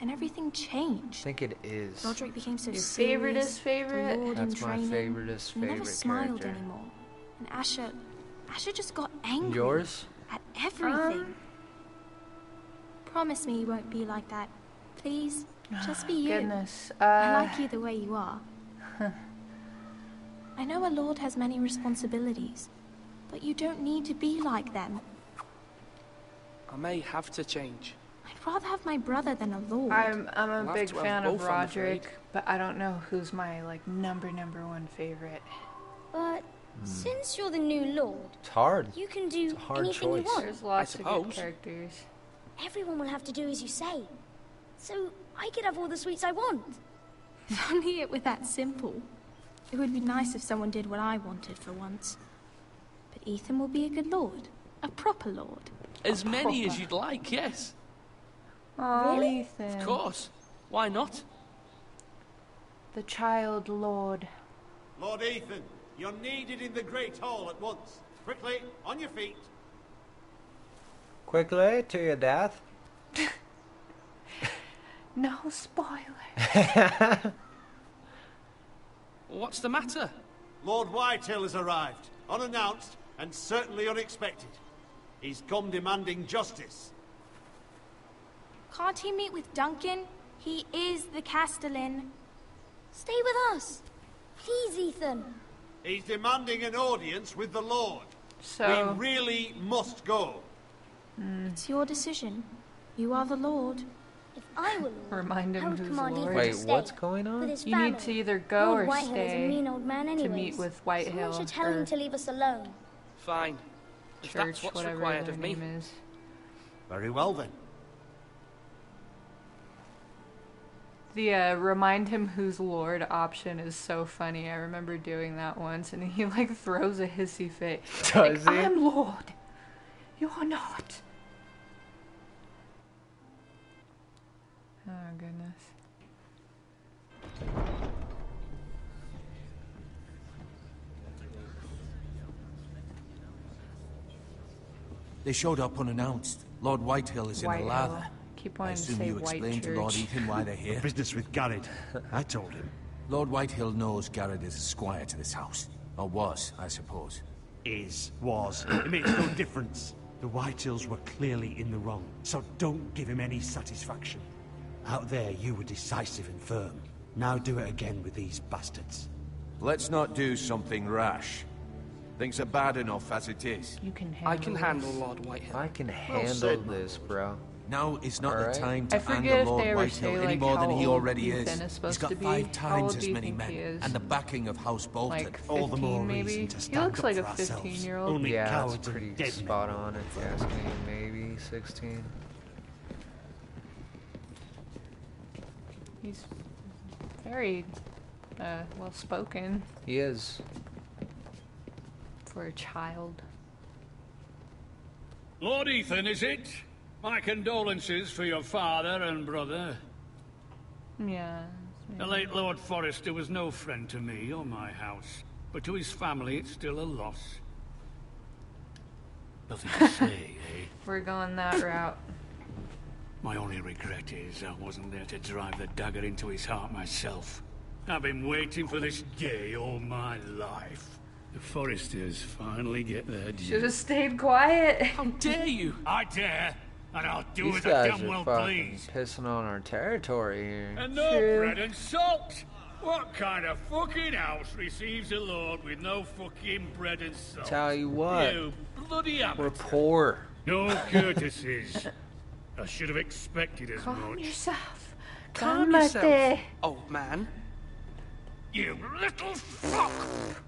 And everything I changed. think it is. Roderick became so Your serious. favorite? The Lord in That's my training. favoriteest He never favorite smiled character. anymore. And Asher just got angry. Yours? At everything. Promise me you won't be like that. Please, just be you. Goodness. I like you the way you are. I know a lord has many responsibilities, but you don't need to be like them. I may have to change. I'd rather have my brother than a lord. I'm a We'll have big to have fan of both, I'm afraid. Roderick, but I don't know who's my number one favorite. But since you're the new lord, It's hard. you can do It's a hard anything choice. you want. There's lots of good suppose. characters. Everyone will have to do as you say. So I could have all the sweets I want. If only it were that simple. It would be nice if someone did what I wanted for once. But Ethan will be a good lord. A proper lord. As many as you'd like, yes. Oh, Really? Ethan. Of course. Why not? The child lord. Lord Ethan, you're needed in the Great Hall at once. Quickly, on your feet. Quickly, to your death. No spoiler. What's the matter? Lord Whitehill has arrived, unannounced and certainly unexpected. He's come demanding justice. Can't he meet with Duncan? He is the Castellan. Stay with us. Please, Ethan. He's demanding an audience with the Lord. So, We really must go. It's your decision. You are the lord. If I were lord, remind I him would who's command lord. Ethan Wait, to stay what's going with on? his You family. need to either go Lord or Whitehill is a stay mean old man to anyways. meet with Someone Whitehill should tell or him to leave us alone. Fine. If church, that's what's whatever required their of me. name is. Very well then. The remind him who's lord option is so funny. I remember doing that once, and he throws a hissy fit. Does he? I'm lord. You're not. Oh goodness. They showed up unannounced. Lord Whitehill is in Whitehill. a lather. Keep I wanting to assume say you White explained to Lord Church. Ethan why they're here. Business with Garrett. I told him. Lord Whitehill knows Garrett is a squire to this house. Or was, I suppose. Was. It makes no difference. The Whitehills were clearly in the wrong, so don't give him any satisfaction. Out there, you were decisive and firm. Now do it again with these bastards. Let's not do something rash. Things are bad enough as it is. You can handle I can handle Lord Whitehill. I can Well handle said, my this, bro. Now is not Alright. the time I to forget anger if Lord they ever Whitehill say any more how than he old already Ethan is. is He's supposed got to be. 5 How times old do as you many think men, he is? and the backing of House Bolton. 15 All the more maybe. reason to He stand looks up like for a ourselves. 15-year-old. Only Yeah, it's cowards and pretty dead men spot will on if you fall. ask me. Maybe 16. He's very well spoken. He is. For a child. Lord Ethan, is it? My condolences for your father and brother. Yeah. The late Lord Forrester was no friend to me or my house, but to his family it's still a loss. Nothing to say, eh? We're going that route. My only regret is I wasn't there to drive the dagger into his heart myself. I've been waiting for this day all my life. The Forresters finally get their due. Should have stayed quiet. How dare you? I dare, and I'll do These as I guys damn are well fucking please. pissing on our territory here. And no bread and salt! What kind of fucking house receives a lord with no fucking bread and salt? Tell you what, You bloody amateur. we're poor. No courtesies. I should have expected as Calm much. yourself. Calm yourself, old man. You little fuck!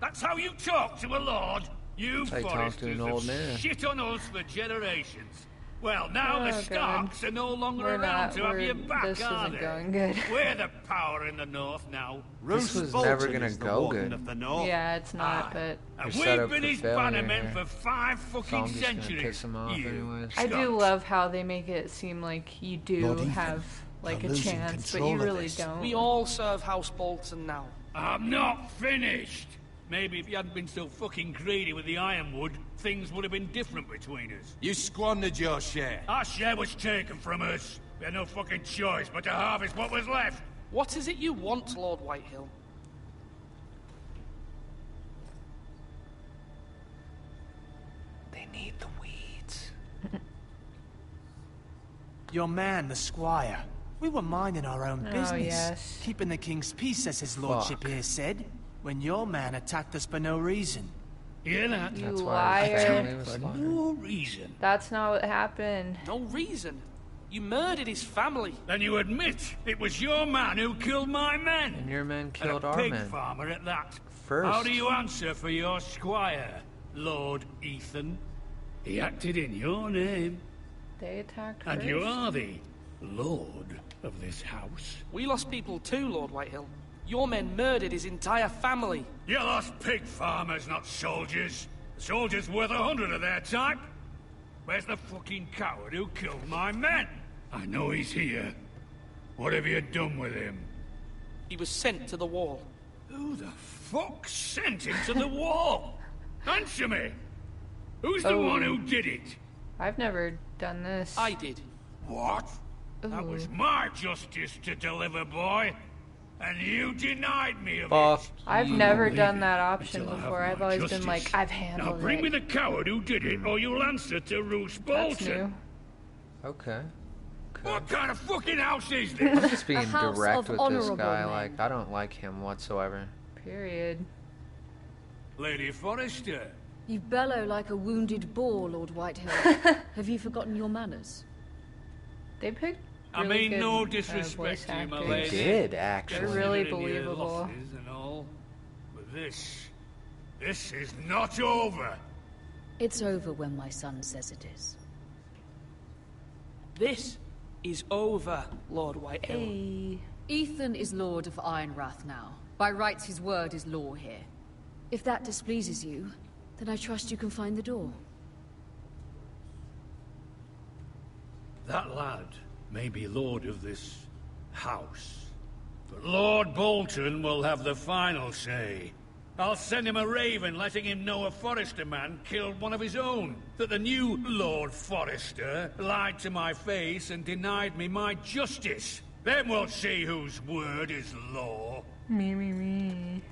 That's how you talk to a lord? You That's how you talk to an Forresters old have man. shit on us for generations. Well, now Oh, the God. Starks are no longer We're around not- to have we're- you back, this are isn't they? going good. We're the power in the north now. This was never gonna go good. Yeah, it's not, but And You're set we've up been for his failure bannermen here. for 5 So I'm fucking just gonna centuries. piss him off You anyways. I do Scots. love how they make it seem like you do Lord Ethan, have like you're a losing chance, but control you of really this. don't. We all serve House Bolton now. I'm not finished. Maybe if you hadn't been so fucking greedy with the ironwood, things would have been different between us. You squandered your share. Our share was taken from us. We had no fucking choice but to harvest what was left. What is it you want, Lord Whitehill? They need the weeds. Your man, the squire. We were minding our own Oh, business. yes. Keeping the king's peace, as his lordship here said, when your man attacked us for no reason. Hear that? You That's why his liar. family was For slaughtered. no reason. That's not what happened. No reason. You murdered his family. Then you admit it was your man who killed my men. And your men And killed a our pig men. farmer at that. First. How do you answer for your squire, Lord Ethan? He acted in your name, They attacked and first. you are the lord of this house. We lost people too, Lord Whitehill. Your men murdered his entire family. You lost pig farmers, not soldiers. The soldiers worth 100 of their type. Where's the fucking coward who killed my men? I know he's here. What have you done with him? He was sent to the wall. Who the fuck sent him to the wall? Answer me! Who's the Oh. one who did it? I've never done this. I did. What? That was my justice to deliver, boy. And you denied me of Fuck. it. I've you. never Believe done it that option until I have before. my I've always justice. been like, I've Now handled bring it. me the coward who did it, or you'll answer to Roose That's Bolton. new. Okay. What kind of fucking house is I'm this? just being A house direct of with this honorable guy. men. Like, I don't like him whatsoever. Period. Lady Forrester. You bellow like a wounded boar, Lord Whitehill. Have you forgotten your manners? They picked I really mean, good, no voice disrespect to you, my actors. They lady. did, actually. They're really Considering your believable. losses and all. But this is not over. It's over when my son says it is. This is over, Lord Whitehill. Hey. Ethan is Lord of Ironrath now. By rights, his word is law here. If that displeases you, then I trust you can find the door. That lad may be lord of this house, but Lord Bolton will have the final say. I'll send him a raven letting him know a Forrester man killed one of his own. That the new Lord Forrester lied to my face and denied me my justice. Then we'll see whose word is law. Me.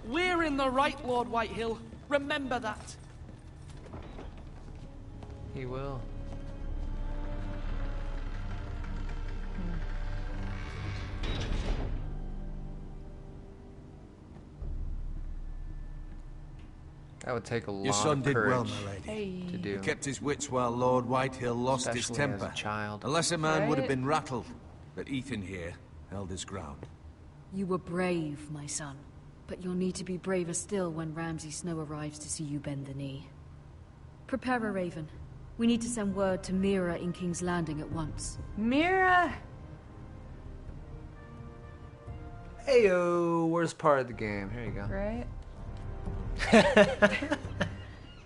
We're in the right, Lord Whitehill. Remember that. He will. That would take a lot Your son of did well, courage my lady. Hey. to do. He kept his wits while Lord Whitehill lost his Especially as temper. a child. A lesser man would have Right? been rattled, but Ethan here held his ground. You were brave, my son. But you'll need to be braver still when Ramsay Snow arrives to see you bend the knee. Prepare a raven. We need to send word to Mira in King's Landing at once. Mira! Heyo, worst part of the game. Here you go. Right?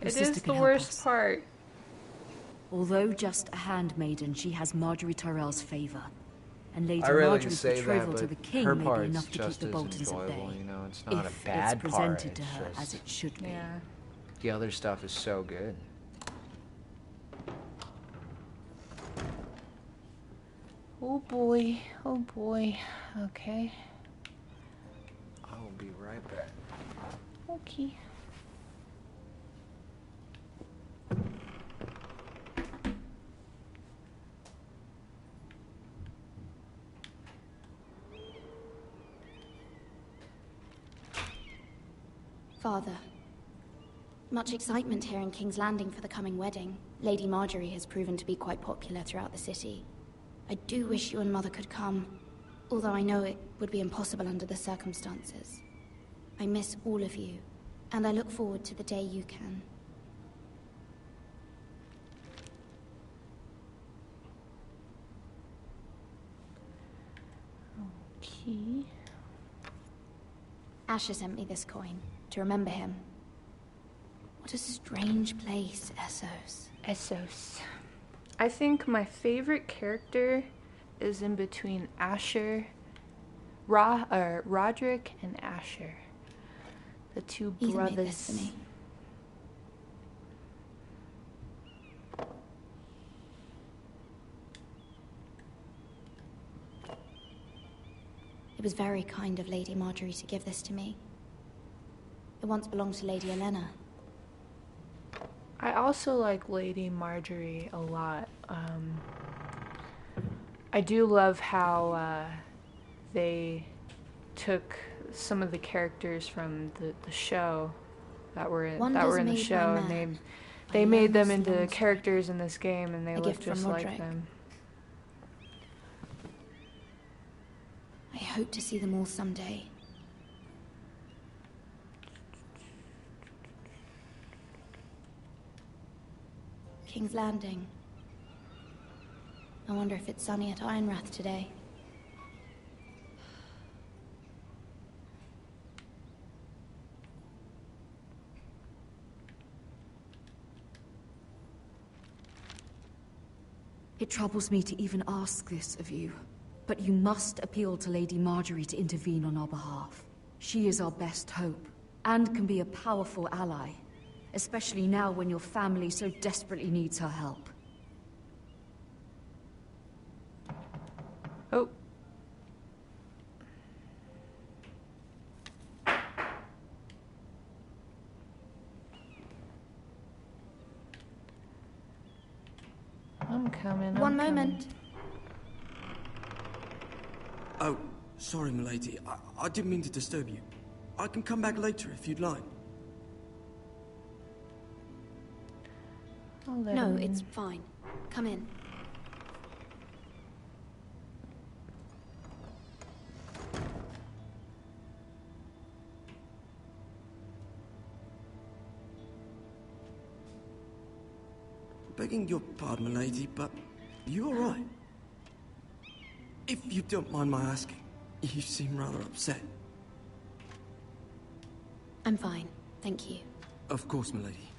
It is the worst part. Although just a handmaiden, she has Marjorie Tyrell's favor. And Lady I really Marjorie's say betrothal that, to the king her may be part's enough to keep just the as Boltons at enjoyable, bay. you know, it's not if a bad it's presented part, to it's her just- as it should be. Yeah. The other stuff is so good. Oh boy, oh boy. Okay. I will be right back. Okay. Father, much excitement here in King's Landing for the coming wedding. Lady Marjorie has proven to be quite popular throughout the city. I do wish you and Mother could come, although I know it would be impossible under the circumstances. I miss all of you, and I look forward to the day you can. Okay. Asher sent me this coin to remember him. What a strange place, Essos. Essos. I think my favorite character is in between Asher, Roderick, and Asher. The two Ethan brothers. made this for me. It was very kind of Lady Marjorie to give this to me. It once belonged to Lady Elena. I also like Lady Marjorie a lot. I do love how they took some of the characters from the show that were in the show, and they made them into characters in this game, and they look just like them. I hope to see them all someday. King's Landing. I wonder if it's sunny at Ironrath today. It troubles me to even ask this of you, but you must appeal to Lady Marjorie to intervene on our behalf. She is our best hope, and can be a powerful ally, especially now when your family so desperately needs her help. Oh. I'm coming. One moment. Oh, sorry, milady. I didn't mean to disturb you. I can come back later if you'd like. No, it's fine. Come in. Begging your pardon, milady, but you all right? If you don't mind my asking, you seem rather upset. I'm fine, thank you. Of course, milady.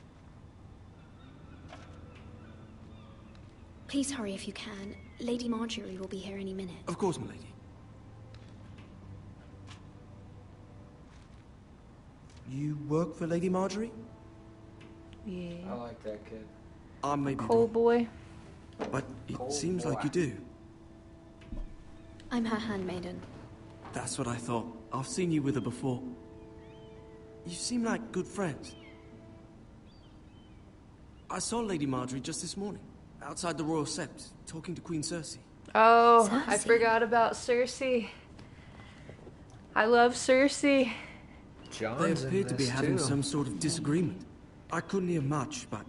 Please hurry if you can. Lady Marjorie will be here any minute. Of course, milady. You work for Lady Marjorie? Yeah. I like that kid. I may be Coal wrong, boy. but it Coal seems boy. like you do. I'm her handmaiden. That's what I thought. I've seen you with her before. You seem like good friends. I saw Lady Marjorie just this morning, outside the Royal Sept, talking to Queen Cersei. Oh, I Cersei. forgot about Cersei. I love Cersei. John's They in appeared to be this having too. some sort of disagreement. I couldn't hear much, but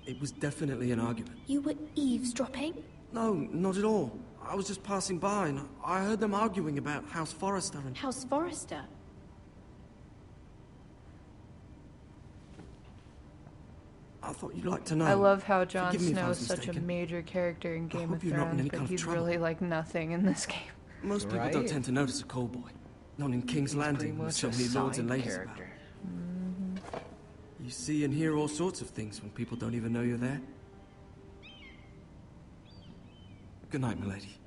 it was definitely an argument. You were eavesdropping? No, not at all. I was just passing by and I heard them arguing about House Forrester and... House Forrester? thought you'd like to know. I love how Jon Forgive me if I Snow was is such a mistaken. major character in Game of hope you're not in Thrones, any but kind of he's trouble. really like nothing in this game. Most people Right. don't tend to notice a call boy. Not in King's He's pretty Landing with much so a many lords and side ladies character. about. You see and hear all sorts of things when people don't even know you're there. Good night, milady.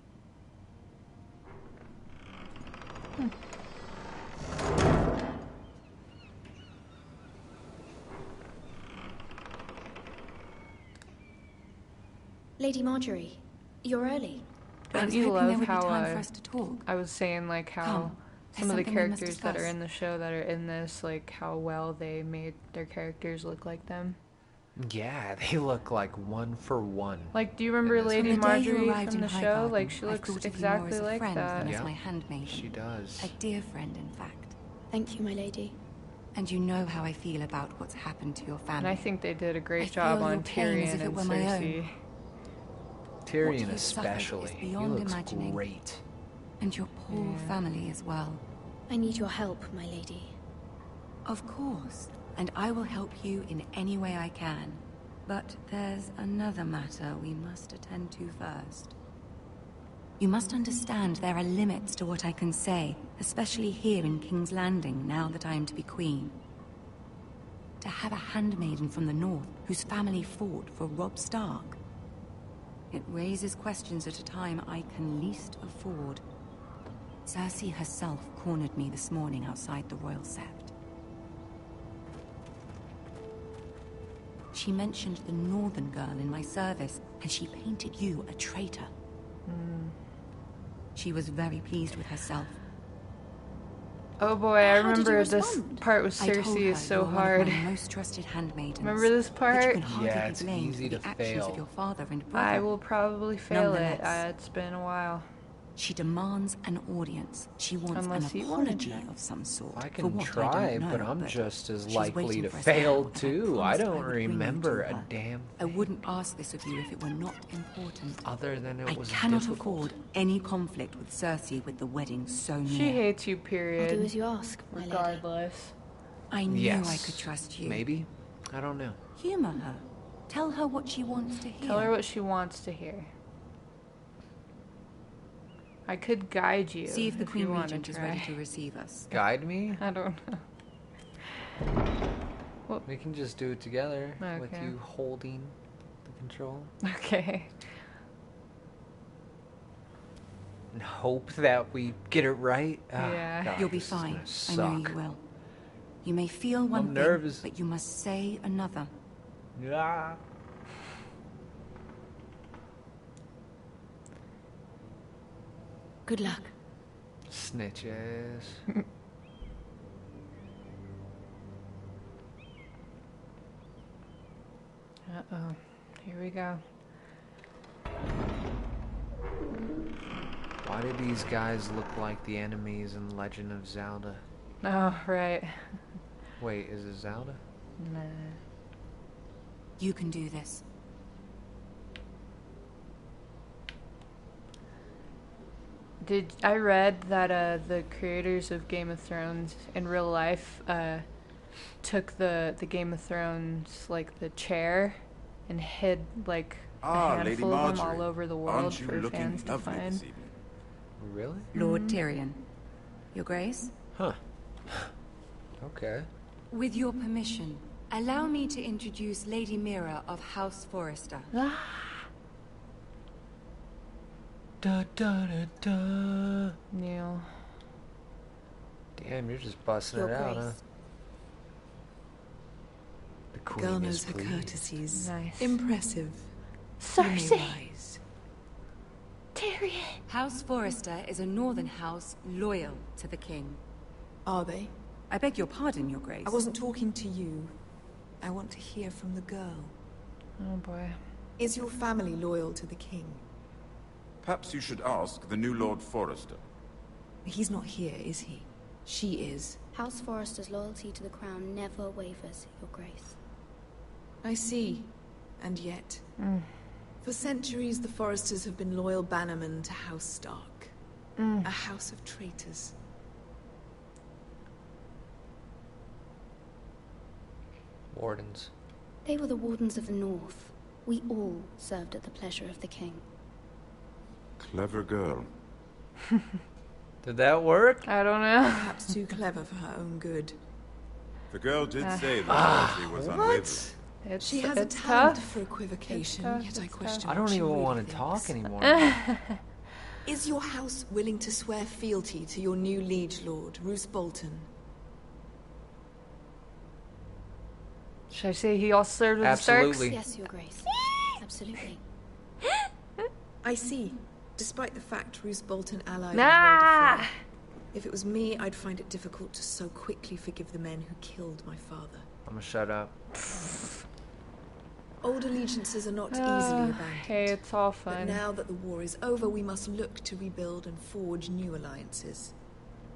Lady Marjorie, you're early. Don't you love how I was saying like how Come, some of the there's something we must characters that are discuss. in the show that are in this, like how well they made their characters look like them. Yeah, they look like one for one. Like, do you remember in this Lady one. The day you Marjorie arrived from in the show? Highgarden, Like, she I looks thought of you more exactly as a like friend that. than as Yeah, my handmaiden. she does. A dear friend, in fact. Thank you, my lady. And you know how I feel about what's happened to your family. And I think they did a I great feel job your on pain as Tyrion if it and were my own. Cersei. Tyrion you've suffered is especially. He beyond looks imagining. great. And your poor family as well. I need your help, my lady. Of course. And I will help you in any way I can. But there's another matter we must attend to first. You must understand there are limits to what I can say, especially here in King's Landing, now that I am to be queen. To have a handmaiden from the north whose family fought for Robb Stark. It raises questions at a time I can least afford. Cersei herself cornered me this morning outside the Royal Sept. She mentioned the northern girl in my service, and she painted you a traitor. She was very pleased with herself. Oh boy, I How did you remember this respond? part with I told Cersei her is so you're one of hard. my most trusted handmaidens. Remember this But part? you can hardly Yeah, be it's blamed easy for the to actions fail. of your father and brother. I will probably fail it. Nonetheless. It's been a while. She demands an audience. She wants Unless an he wanted apology that. of some sort. I for can what try, I don't know, but I'm just as she's likely waiting to for us fail now, and I too. I promised don't would bring you remember to a her. damn I wouldn't ask this of you if it were not important. other than it I was cannot difficult. afford any conflict with Cersei with the wedding so near. She hates you, I'll period. do as you ask, my lady. Regardless. I knew Yes. I could trust you. Maybe? I don't know. Humor her. Tell her what she wants to hear. Tell her what she wants to hear. I could guide you. See if the you Queen want Regent to is try. ready to receive us. Guide me? I don't know. We can just do it together with Okay. you holding the control. Okay. And hope that we get it right. Ah, Yeah. God, You'll be this is gonna fine. I know suck. you will. You may feel one I'm thing, nervous. but you must say another. Yeah. Good luck. Snitches. Uh-oh. Here we go. Why do these guys look like the enemies in Legend of Zelda? Oh, right. Wait, is it Zelda? Nah. You can do this. I read that the creators of Game of Thrones in real life took the Game of Thrones, like the chair, and hid like a Lady handful of them Marjorie. all over the world Aren't you for looking fans to lovely find. this evening? Really? Lord Tyrion. Your Grace? Huh. Okay. With your permission, allow me to introduce Lady Mira of House Forrester. Da da da da. Neil. Damn, you're just busting Your it out, huh? Grace. The The queen girl is knows her pleased. courtesies. Nice. Impressive. You may Cersei! rise. Tyrion! House Forrester is a northern house loyal to the king. Are they? I beg your pardon, Your Grace. I wasn't talking to you. I want to hear from the girl. Oh boy. Is your family loyal to the king? Perhaps you should ask the new Lord Forrester. He's not here, is he? She is. House Forrester's loyalty to the crown never wavers, Your Grace. I see. And yet... For centuries, the Forresters have been loyal bannermen to House Stark. A house of traitors. Wardens. They were the Wardens of the North. We all served at the pleasure of the king. Clever girl. Did that work? I don't know. Perhaps too clever for her own good. The girl did say that she was unwavering. She has a talent for equivocation, yet I question. I don't even want to talk anymore. Is your house willing to swear fealty to your new liege lord, Roose Bolton? Should I say he also served with the Starks? Yes, Your Grace. Absolutely. I see. Despite the fact Roose Bolton allied Nah! If it was me, I'd find it difficult to so quickly forgive the men who killed my father. I'm gonna shut up. Old allegiances are not easily abandoned. Hey, it's all fun. But now that the war is over, we must look to rebuild and forge new alliances.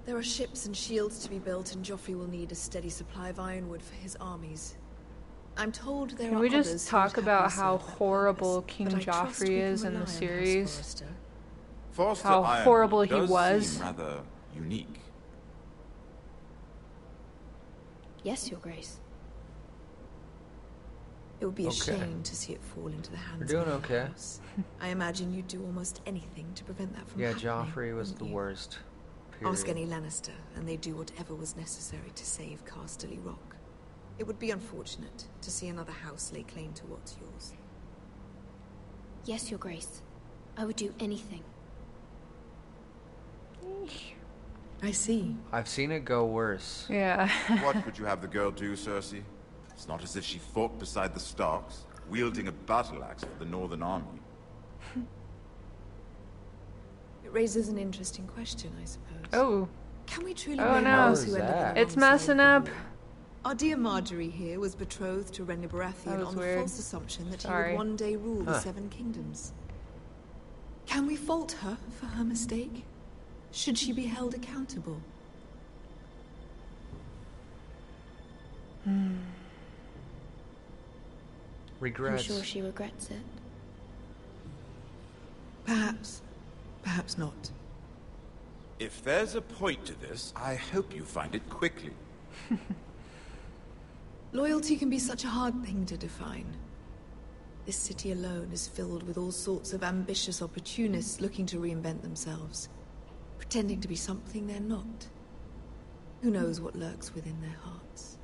There are ships and shields to be built, and Joffrey will need a steady supply of ironwood for his armies. I'm told there Can are we others just who talk would about happily how serve that horrible purpose, King but I trust we Joffrey can is in rely the on House series? Forrester. Forster How Ironwood horrible he does was. seem rather unique. Yes, Your Grace. It would be a Okay. shame to see it fall into the hands We're doing of the okay. House. I imagine you'd do almost anything to prevent that from Yeah, happening. Joffrey was the worst. Period. Ask any Lannister, and they'd do whatever was necessary to save Casterly Rock. It would be unfortunate to see another house lay claim to what's yours. Yes, Your Grace. I would do anything. I see. I've seen it go worse. Yeah. What would you have the girl do, Cersei? It's not as if she fought beside the Starks, wielding a battle axe for the Northern Army. It raises an interesting question, I suppose. Oh. Can we truly Oh blame no. those who ended up It's alongside messing up. the war? Our dear Marjorie here was betrothed to Renly Baratheon was on weird. the false assumption that he Sorry. would one day rule the Huh. Seven Kingdoms. Can we fault her for her mistake? Should she be held accountable? Regrets. I'm sure she regrets it. Perhaps. Perhaps not. If there's a point to this, I hope you find it quickly. Loyalty can be such a hard thing to define. This city alone is filled with all sorts of ambitious opportunists looking to reinvent themselves, pretending to be something they're not. Who knows what lurks within their hearts?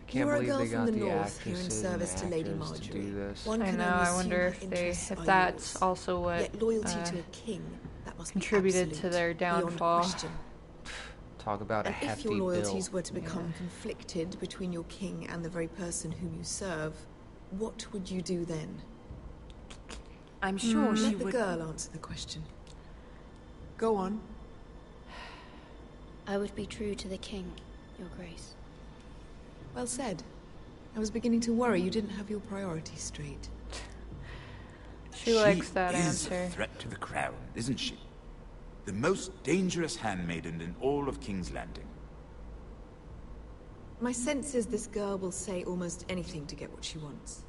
I can't You're a believe girl they from got the the north here in actresses service and to Lady actors to Marjorie. do this. One I can know, only I assume wonder her if interests are that's yours. also what Yet loyalty to a king, that must contributed be to their beyond downfall. question. Talk about a And if hefty your loyalties bill. were to become conflicted between your king and the very person whom you serve, what would you do then? I'm sure she Let the would... girl answer the question. Go on. I would be true to the king, Your Grace. Well said. I was beginning to worry you didn't have your priorities straight. She likes that is answer. a threat to the crown, isn't she? The most dangerous handmaiden in all of King's Landing. My sense is this girl will say almost anything to get what she wants.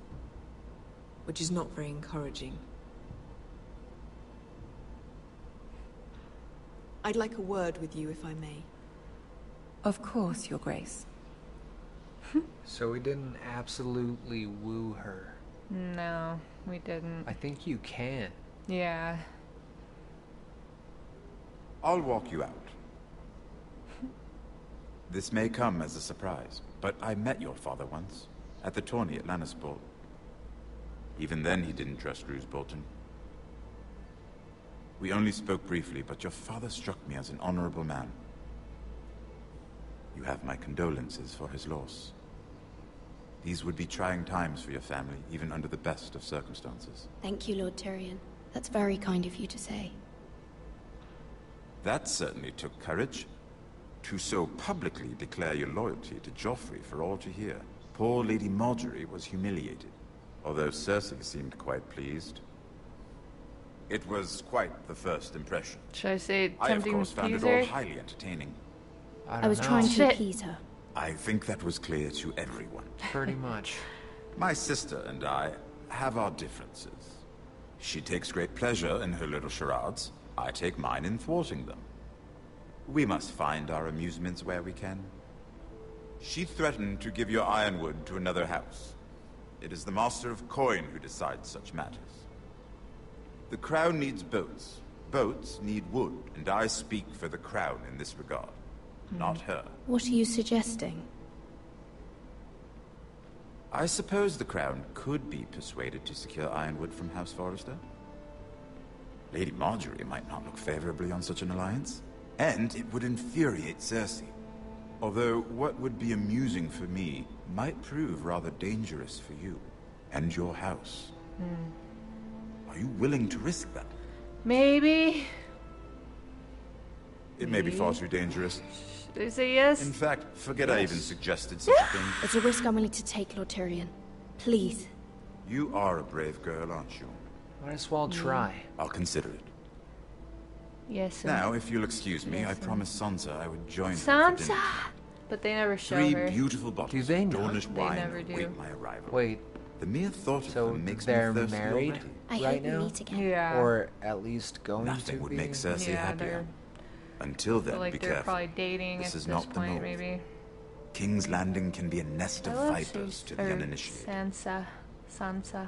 Which is not very encouraging. I'd like a word with you, if I may. Of course, Your Grace. So we didn't absolutely woo her. No, we didn't. I think you can. Yeah. I'll walk you out. This may come as a surprise, but I met your father once, at the tourney at Lannisport. Even then he didn't trust Roose Bolton. We only spoke briefly, but your father struck me as an honorable man. You have my condolences for his loss. These would be trying times for your family, even under the best of circumstances. Thank you, Lord Tyrion. That's very kind of you to say. That certainly took courage. To so publicly declare your loyalty to Joffrey for all to hear. Poor Lady Marjorie was humiliated, although Cersei seemed quite pleased. It was quite the first impression. Should I say I, of tempting course, found it teaser? all highly entertaining. I was trying to appease her. I think that was clear to everyone. Pretty much. My sister and I have our differences. She takes great pleasure in her little charades. I take mine in thwarting them. We must find our amusements where we can. She threatened to give your ironwood to another house. It is the Master of Coin who decides such matters. The Crown needs boats. Boats need wood, and I speak for the Crown in this regard. Not her. What are you suggesting? I suppose the Crown could be persuaded to secure ironwood from House Forrester. Lady Marjorie might not look favorably on such an alliance, and it would infuriate Cersei. Although what would be amusing for me might prove rather dangerous for you and your house. Are you willing to risk that? Maybe. It may be far too dangerous. Should I say yes? In fact, forget I even suggested such a thing. It's a risk I'm willing to take, Lord Tyrion. Please. You are a brave girl, aren't you? Might as well try. I'll consider it. Yes. Now, if you'll excuse me, I promised Sansa I would join her for Sansa! dinner. But they never show Three her. beautiful bottles they of not? Dornish They wine never do. await my arrival. Wait. The mere thought of them makes me they're thirsty married already. I right hope we now? meet again. Yeah. Or at least going Nothing to would be? make Cersei Yeah, happier. they're- Until I feel then, like be they're careful. probably dating This at is this not the point, norm. maybe. King's Landing can be a nest I of love vipers to the or uninitiated. Sansa. Sansa.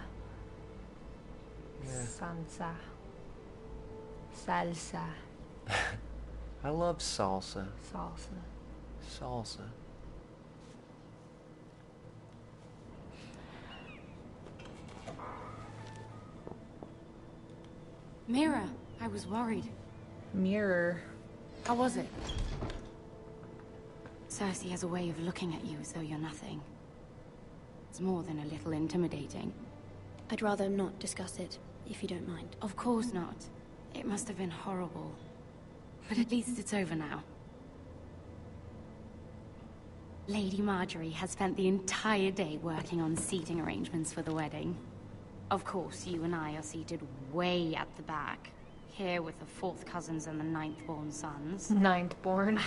Yeah. Sansa. Salsa. I love salsa. Salsa. Salsa. Mira, I was worried. Mirror. How was it? Cersei has a way of looking at you as though you're nothing. It's more than a little intimidating. I'd rather not discuss it, if you don't mind. Of course not. It must have been horrible. But at least it's over now. Lady Marjorie has spent the entire day working on seating arrangements for the wedding. Of course, you and I are seated way at the back. Here with the 4th cousins and the 9th-born sons. 9th-born.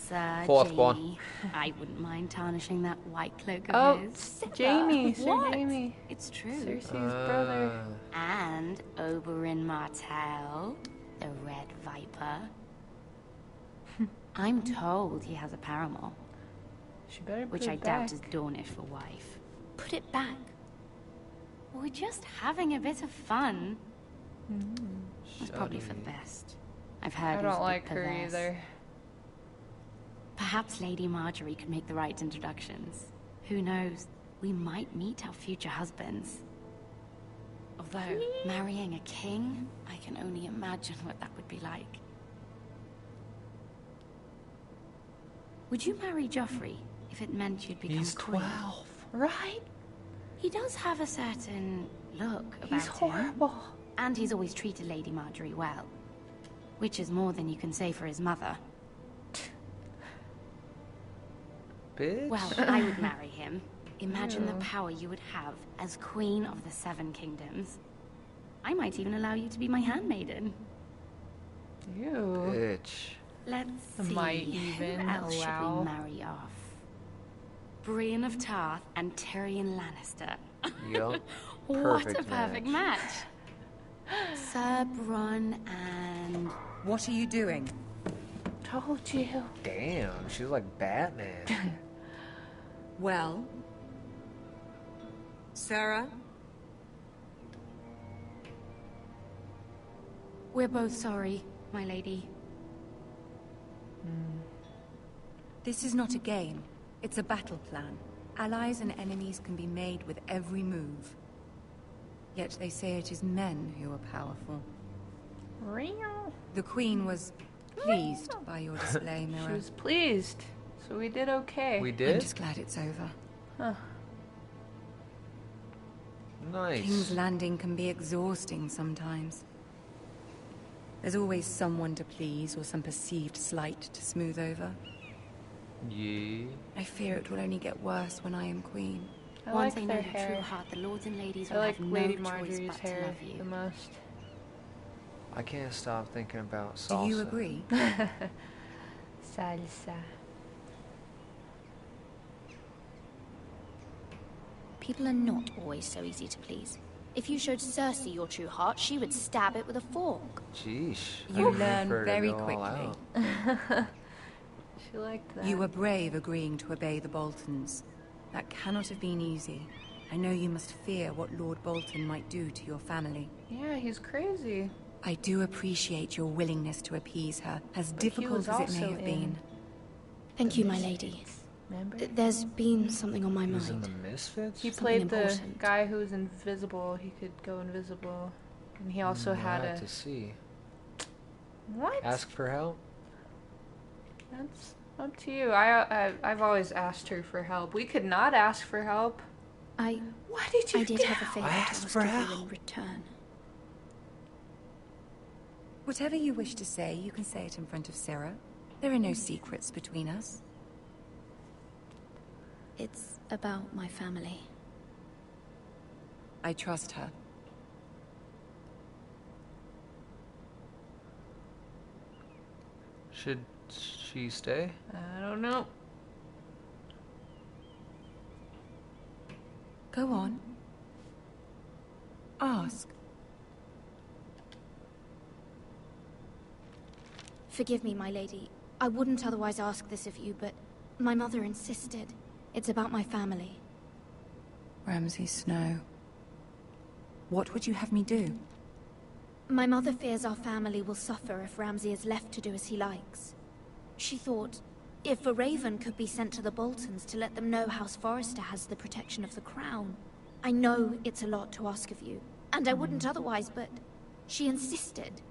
Sir 4th-born. Jaime, I wouldn't mind tarnishing that white cloak of Oh, his. Jamie. Sir What? Jamie. It's true. Cersei's brother. And Oberyn Martell, the Red Viper. I'm told he has a paramour. She better put Which it I back. doubt is Dornish for wife. Put it back. We're just having a bit of fun. It's probably for the Shuddery. best. I've heard I he was don't a bit like her perverse. either. Perhaps Lady Marjorie could make the right introductions. Who knows? We might meet our future husbands. Although, marrying a king, I can only imagine what that would be like. Would you marry Joffrey if it meant you'd become He's queen? 12. Right? He does have a certain look about He's him. horrible. And he's always treated Lady Marjorie well. Which is more than you can say for his mother. Bitch. Well, I would marry him. Imagine the Ew. power you would have as Queen of the 7 Kingdoms. I might even allow you to be my handmaiden. Ew. Bitch. Let's see. Might even Who else allow- should we marry off? Brienne of Tarth and Tyrion Lannister. Yup. What Perfect a perfect match. Sir Bronn and... What are you doing? Told you. Damn, she's like Batman. Well? Sarah? We're both sorry, my lady. This is not a game. It's a battle plan. Allies and enemies can be made with every move. Yet they say it is men who are powerful. Real. The Queen was pleased by your display, She Mira. was pleased. So we did okay. We I'm did? just glad it's over. Huh. Nice. King's Landing can be exhausting sometimes. There's always someone to please or some perceived slight to smooth over. Yeah. I fear it will only get worse when I am queen. I Once like they know their your hair. true heart, the lords and ladies I will like have Lady no choice Marjorie's but to hair love you. the most. I can't stop thinking about Do salsa. you agree? Salsa. People are not always so easy to please. If you showed Cersei your true heart, she would stab it with a fork. Sheesh. You I'd learn prefer to very go all quickly. out. She liked that. You were brave agreeing to obey the Boltons. That cannot have been easy. I know you must fear what Lord Bolton might do to your family. Yeah, he's crazy. I do appreciate your willingness to appease her, as difficult as it may have been. Thank you, my lady. Remember? There's been something on my mind. He was in the Misfits? He played the guy who was invisible. He could go invisible. And he also had we'll a... have to see. What? Ask for help? That's up to you. I've always asked her for help. We could not ask for help. Why did you I did have a favor to ask for of you help. in return. Whatever you wish to say, you can say it in front of Sarah. There are no secrets between us. It's about my family. I trust her. Should she stay? I don't know. Go on. Ask. Forgive me, my lady. I wouldn't otherwise ask this of you, but my mother insisted. It's about my family. Ramsay Snow. What would you have me do? My mother fears our family will suffer if Ramsay is left to do as he likes. She thought, if a raven could be sent to the Boltons to let them know House Forrester has the protection of the crown. I know it's a lot to ask of you, and I wouldn't otherwise, but she insisted.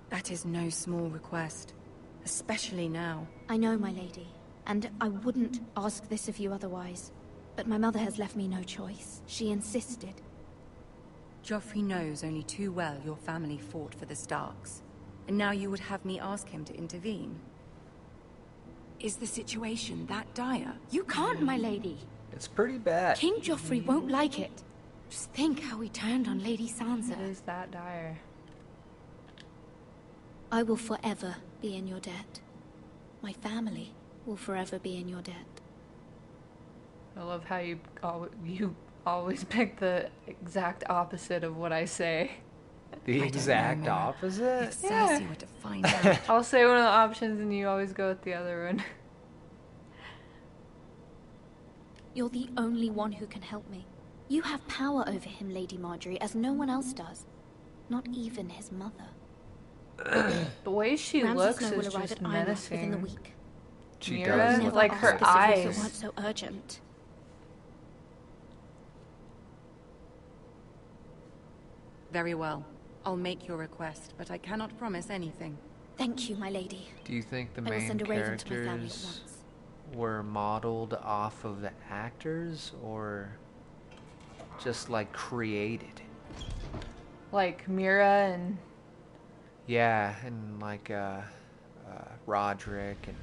That is no small request, especially now. I know, my lady, and I wouldn't ask this of you otherwise. But my mother has left me no choice. She insisted. Joffrey knows only too well your family fought for the Starks. And now you would have me ask him to intervene. Is the situation that dire? You can't, my lady. It's pretty bad. King Joffrey won't like it. Just think how he turned on Lady Sansa. It is that dire. I will forever be in your debt. My family will forever be in your debt. I love how you always pick the exact opposite of what I say. The exact opposite? If Cersei were to find out. I'll say one of the options and you always go with the other one. You're the only one who can help me. You have power over him, Lady Marjorie, as no one else does. Not even his mother. The way she Ramsay looks Snow will is arrive just at Ironwood menacing. within the week. She Mira, does. like her eyes. If it weren't so urgent. Very well. I'll make your request, but I cannot promise anything. Thank you, my lady. Do you think the I will main send a raven to my family at characters once. were modeled off of the actors, or just like created? Like Mira and... Yeah, and like Roderick and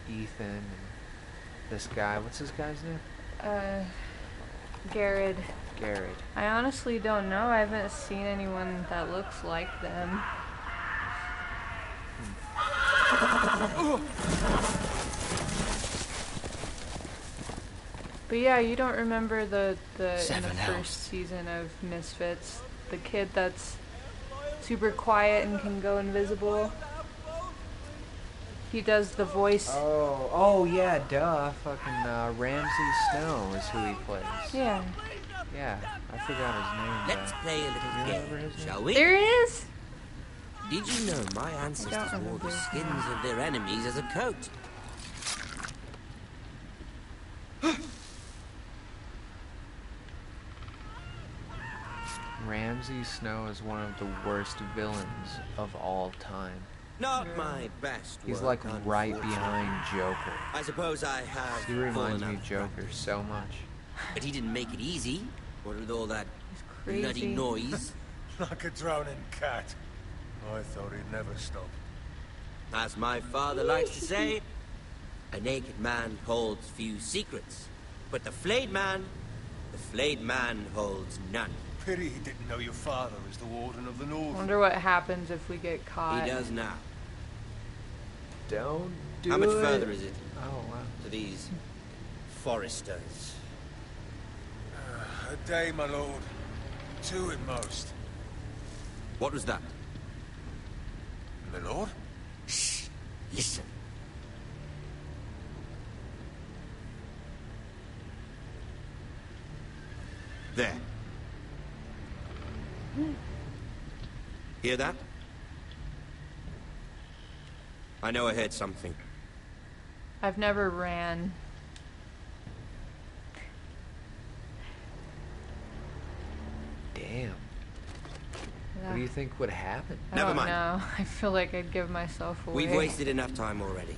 Ethan and this guy. What's this guy's name? Garrett. Garrett. I honestly don't know. I haven't seen anyone that looks like them. But yeah, you don't remember in the first season of Misfits, the kid that's super quiet and can go invisible. He does the voice. Oh yeah, duh. Fucking Ramsay Snow is who he plays. Yeah. Yeah, I forgot his name. Let's play a little game, shall we? There it is. Did you know my ancestors wore the skins of their enemies as a coat? Ramsay Snow is one of the worst villains of all time. Not my best He's work, like right unfortunately. behind Joker. I suppose I have. He reminds fallen me out of Joker so much. But he didn't make it easy. What with all that crazy. bloody noise? Like a drowning cat. I thought he'd never stop. As my father likes to say, a naked man holds few secrets. But the flayed man holds none. Pity he didn't know your father is the Warden of the North. Wonder what happens if we get caught. He does now. Don't do How much it. further is it? Oh, wow. To these foresters? A day, my lord. 2 at most. What was that? my lord. Shh. Listen. There. Hear that? I know I heard something. I've never ran. Damn. What do you think would happen? Never mind. No, I feel like I'd give myself away. We've wasted enough time already.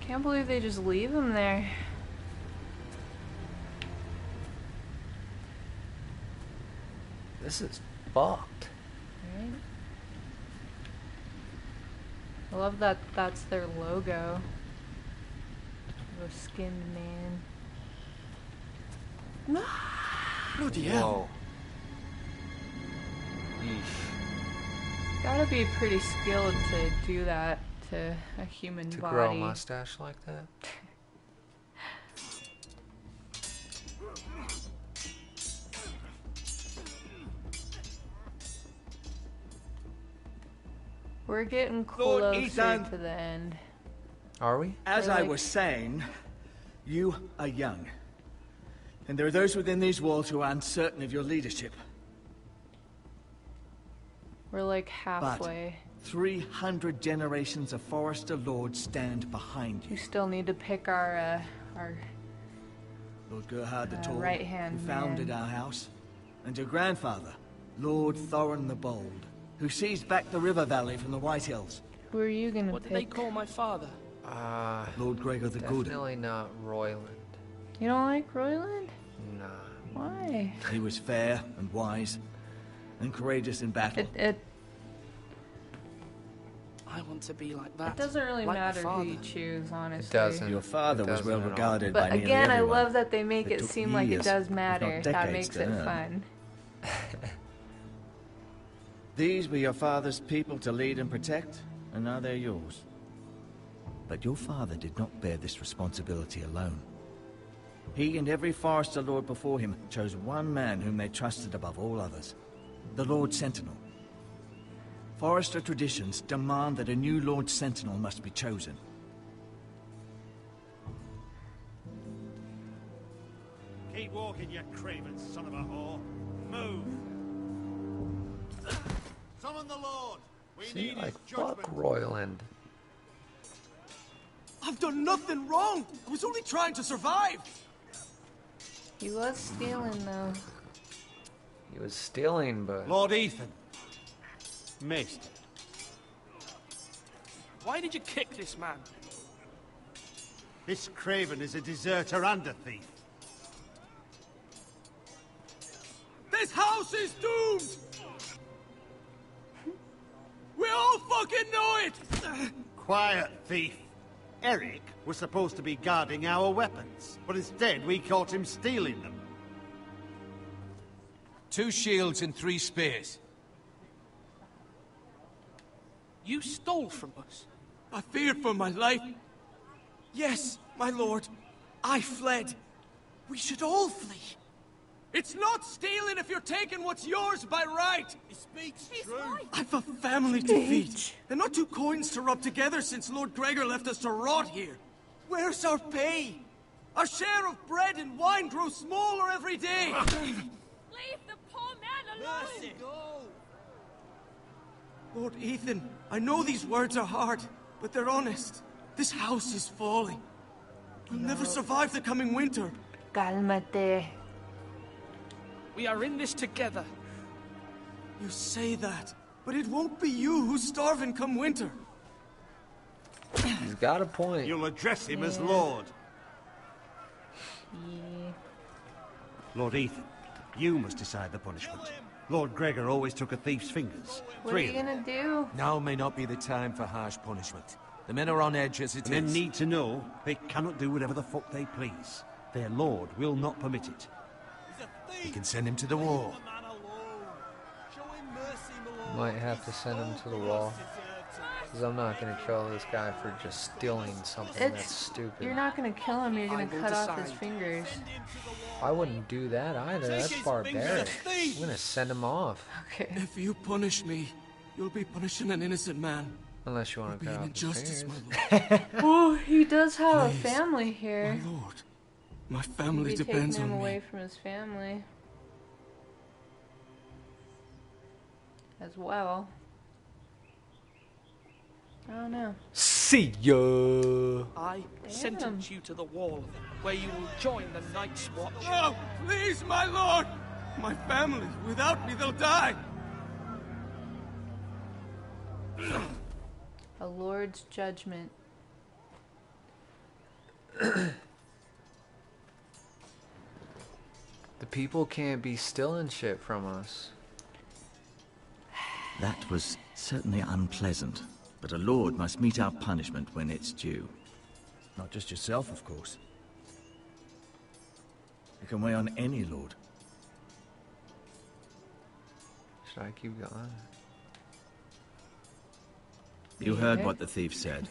Can't believe they just leave him there. This is fucked. Right? I love that that's their logo. The skinned man. Bloody hell. Gotta be pretty skilled to do that to a human body. To grow a mustache like that? We're getting closer to the end. Are we? As I was saying, you are young. And there are those within these walls who are uncertain of your leadership. We're like halfway. But 300 generations of Forrester Lords stand behind you. We still need to pick our Lord Gerhard the Tall, right-hand who founded man. our house, and your grandfather, Lord Thorin the Bold, who seized back the river valley from the White Hills. Who are you gonna What pick? did they call my father? Lord Gregor the Good. Definitely not Royland. You don't like Royland? Nah. Why? He was fair and wise, and courageous in battle. I want to be like that. It doesn't really like matter who father. you choose, honestly. It doesn't. Your father was well regarded But by nearly again, I everyone. love that they make it took seem like it years, does if not matter. That decades, makes to it earn. fun. These were your father's people to lead and protect, and now they're yours. But your father did not bear this responsibility alone. He and every Forrester Lord before him chose one man whom they trusted above all others, the Lord Sentinel. Forrester traditions demand that a new Lord Sentinel must be chosen. Keep walking, you craven son of a whore. Move. Summon the Lord. We See, need like, his fuck judgment. Royland. I've done nothing wrong. I was only trying to survive. He was stealing, though. He was stealing, but... Lord Ethan. Missed. Why did you kick this man? This craven is a deserter and a thief. This house is doomed. We all fucking know it. Quiet, thief. Eric was supposed to be guarding our weapons, but instead we caught him stealing them. 2 shields and 3 spears. You stole from us. I feared for my life. Yes, my lord. I fled. We should all flee. It's not stealing if you're taking what's yours by right. He speaks true. I've a family to feed, and not 2 coins to rub together since Lord Gregor left us to rot here. Where's our pay? Our share of bread and wine grows smaller every day. Leave the poor man alone! Lord Ethan, I know these words are hard, but they're honest. This house is falling. We'll never survive the coming winter. Cálmate. We are in this together. You say that, but it won't be you who's starving come winter. He's got a point. You'll address him as Lord. Lord Ethan, you must decide the punishment. Lord Gregor always took a thief's fingers. What are you gonna do? Now may not be the time for harsh punishment. The men are on edge as it is. Men need to know they cannot do whatever the fuck they please. Their lord will not permit it. We can send him to the wall. Might have to send him to the wall. Because I'm not going to kill this guy for just stealing something that's stupid. You're not going to kill him, you're going to cut off his fingers. I wouldn't do that either. That's barbaric. I'm going to send him off. Okay. If you punish me, you'll be punishing an innocent man. Unless you want to cut off his fingers. Oh, he does have a family here. My lord, my family depends on me. Taking him away from his family. As well. I don't know. See ya! I sentence you to the wall, where you will join the Night's Watch. Oh, please, my lord! My family, without me, they'll die! A lord's judgment. The people can't be stealing shit from us. That was certainly unpleasant, but a lord must meet our punishment when it's due. Not just yourself, of course. It can weigh on any lord. Should I keep going? You heard what the thief said.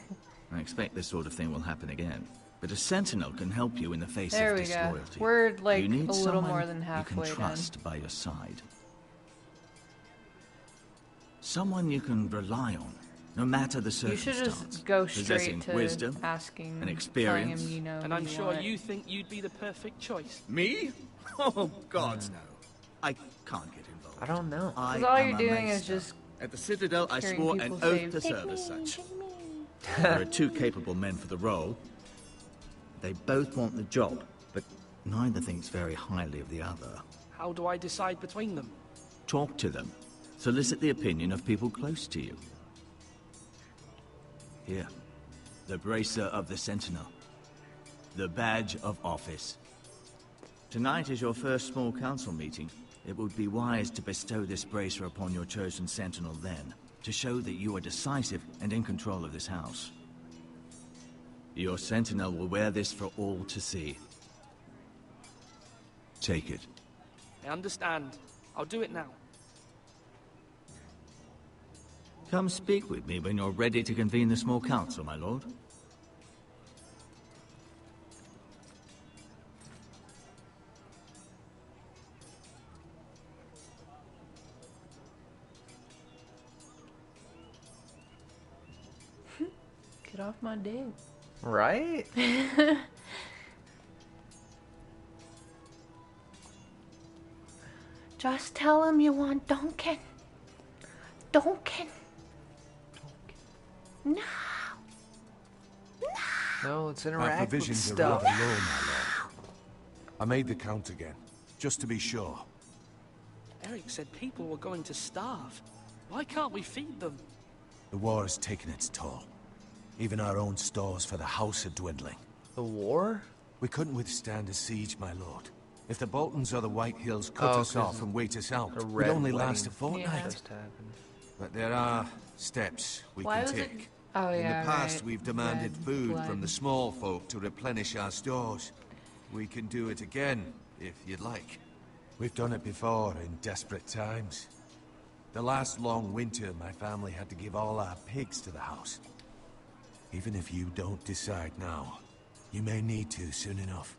I expect this sort of thing will happen again. But a sentinel can help you in the face of disloyalty. We're like you need a little more than you halfway can trust by your side. Someone you can rely on, no matter the circumstance. You should just go straight possessing to wisdom asking and experience. Telling him, you know, and I'm sure you think you'd be the perfect choice. Me? Oh, God, no. I can't get involved. I don't know. Because all you're doing is just... At the Citadel, I swore an oath to serve as such. There are two capable men for the role. They both want the job, but neither thinks very highly of the other. How do I decide between them? Talk to them. Solicit the opinion of people close to you. Here, the Bracer of the Sentinel. The Badge of Office. Tonight is your first small council meeting. It would be wise to bestow this bracer upon your chosen sentinel then, to show that you are decisive and in control of this house. Your sentinel will wear this for all to see. Take it. I understand. I'll do it now. Come speak with me when you're ready to convene the small council, my lord. Get off my dick. Right? Just tell him you want Duncan. Duncan. No. No, let's My interact with provisions are stuff. rather low, my lord. I made the count again, just to be sure. Eric said people were going to starve. Why can't we feed them? The war has taken its toll. Even our own stores for the house are dwindling. The war? We couldn't withstand a siege, my lord. If the Boltons or the White Hills cut us off and wait us out, we'd only last a fortnight. But there are steps we can take. In the past, we've demanded food from the small folk to replenish our stores. We can do it again, if you'd like. We've done it before in desperate times. The last long winter, my family had to give all our pigs to the house. Even if you don't decide now, you may need to soon enough.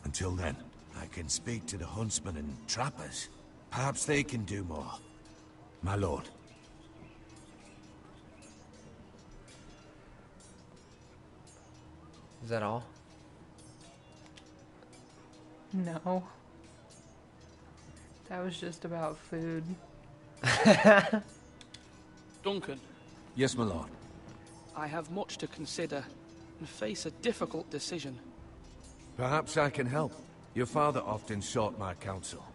Until then, I can speak to the huntsmen and trappers. Perhaps they can do more. My lord. Is that all? No. That was just about food. Duncan. Yes, my lord. I have much to consider and face a difficult decision. Perhaps I can help. Your father often sought my counsel.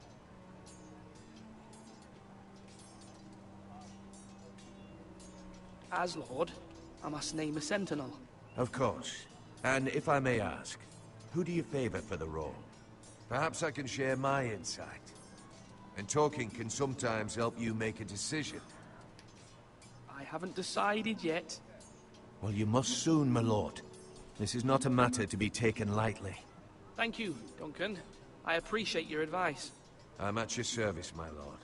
As Lord, I must name a sentinel. Of course. And if I may ask, who do you favor for the role? Perhaps I can share my insight. And talking can sometimes help you make a decision. I haven't decided yet. Well, you must soon, my lord. This is not a matter to be taken lightly. Thank you, Duncan. I appreciate your advice. I'm at your service, my lord.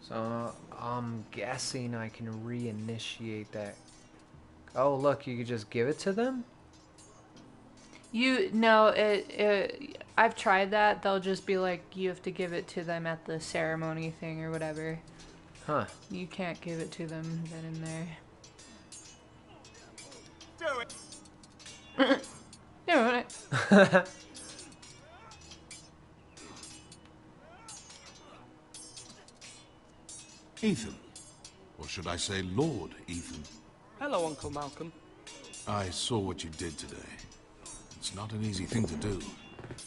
So, I'm guessing I can reinitiate that. Oh, look, you could just give it to them? I've tried that. They'll just be like, you have to give it to them at the ceremony thing or whatever. Huh. You can't give it to them then and there. Do it! Do it. Ethan. Or should I say Lord Ethan? Hello, Uncle Malcolm. I saw what you did today. It's not an easy thing to do,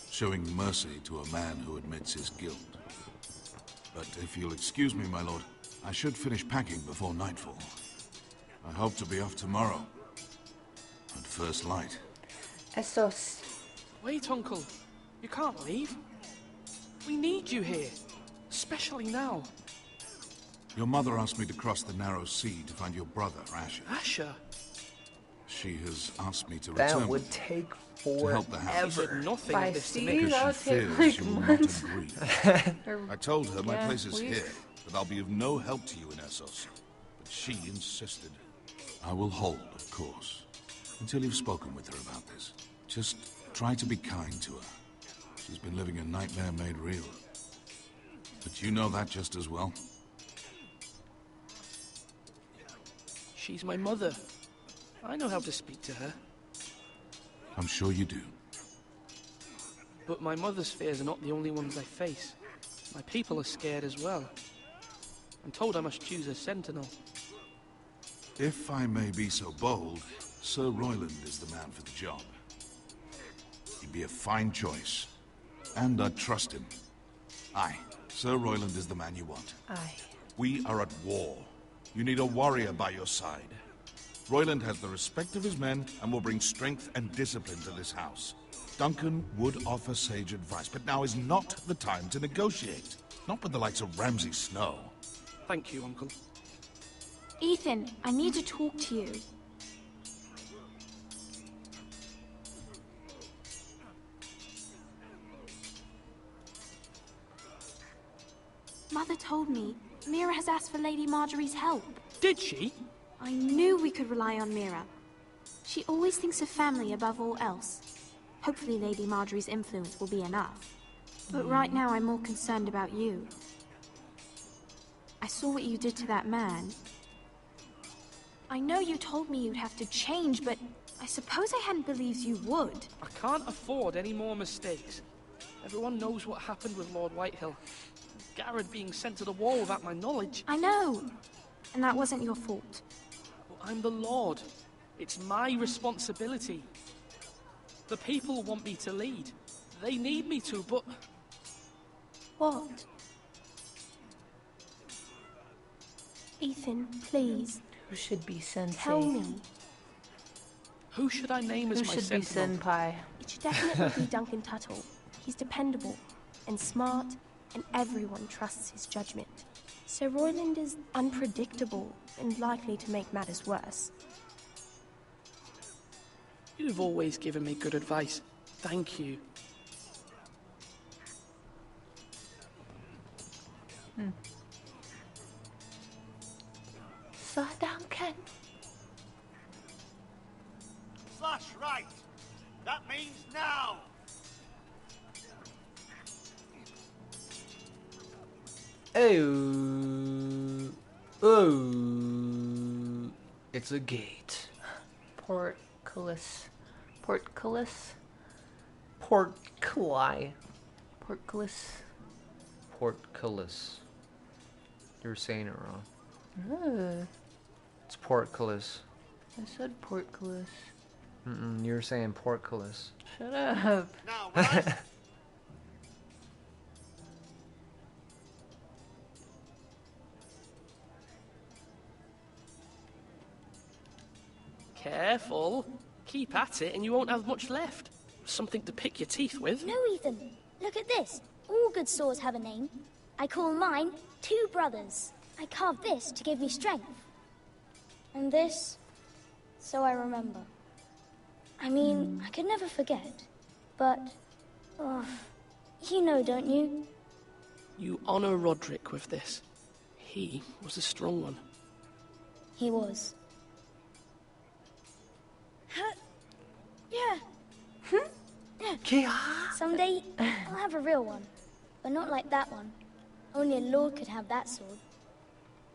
showing mercy to a man who admits his guilt. But if you'll excuse me, my lord, I should finish packing before nightfall. I hope to be off tomorrow. At first light. Essos. Wait, Uncle. You can't leave. We need you here. Especially now. Your mother asked me to cross the narrow sea to find your brother, Asher. Asher? She has asked me to return. That would take to help the house. Nothing By of this to sea, me. that would She take fears like you will months. not agree. I told her my place is here, that I'll be of no help to you in Essos. But she insisted. I will hold, of course, until you've spoken with her about this. Just try to be kind to her. She's been living a nightmare made real. But you know that just as well. She's my mother. I know how to speak to her. I'm sure you do. But my mother's fears are not the only ones I face. My people are scared as well. I'm told I must choose a sentinel. If I may be so bold, Sir Royland is the man for the job. He'd be a fine choice. And I'd trust him. Aye, Sir Royland is the man you want. Aye. We are at war. You need a warrior by your side. Royland has the respect of his men and will bring strength and discipline to this house. Duncan would offer sage advice, but now is not the time to negotiate. Not with the likes of Ramsay Snow. Thank you, Uncle. Ethan, I need to talk to you. Mother told me Mira has asked for Lady Marjorie's help. Did she? I knew we could rely on Mira. She always thinks of family above all else. Hopefully Lady Marjorie's influence will be enough. But right now I'm more concerned about you. I saw what you did to that man. I know you told me you'd have to change, but I suppose I hadn't believed you would. I can't afford any more mistakes. Everyone knows what happened with Lord Whitehill. Garrett being sent to the wall without my knowledge. I know. And that wasn't your fault. Well, I'm the Lord. It's my responsibility. The people want me to lead. They need me to, but... What? Ethan, please. Who should be sensei? Tell me. Who should I name as Who my should be sentinel? senpai? It should definitely be Duncan Tuttle. He's dependable and smart, and everyone trusts his judgment. Sir Royland is unpredictable and likely to make matters worse. You've always given me good advice. Thank you. Sir Duncan. Slash right. That means now. Oh. Oh. It's a gate. Portcullis. Portcullis? Portcullis. Portcullis. Portcullis. You're saying it wrong. It's portcullis. I said portcullis. You're saying portcullis. Shut up. Now, right? Careful. Keep at it and you won't have much left. Something to pick your teeth with. No, Ethan. Look at this. All good swords have a name. I call mine 2 brothers. I carved this to give me strength. And this, so I remember. I mean, I could never forget. But, oh, you know, don't you? You honor Roderick with this. He was a strong one. He was. Yeah. Someday, I'll have a real one. But not like that one. Only a lord could have that sword.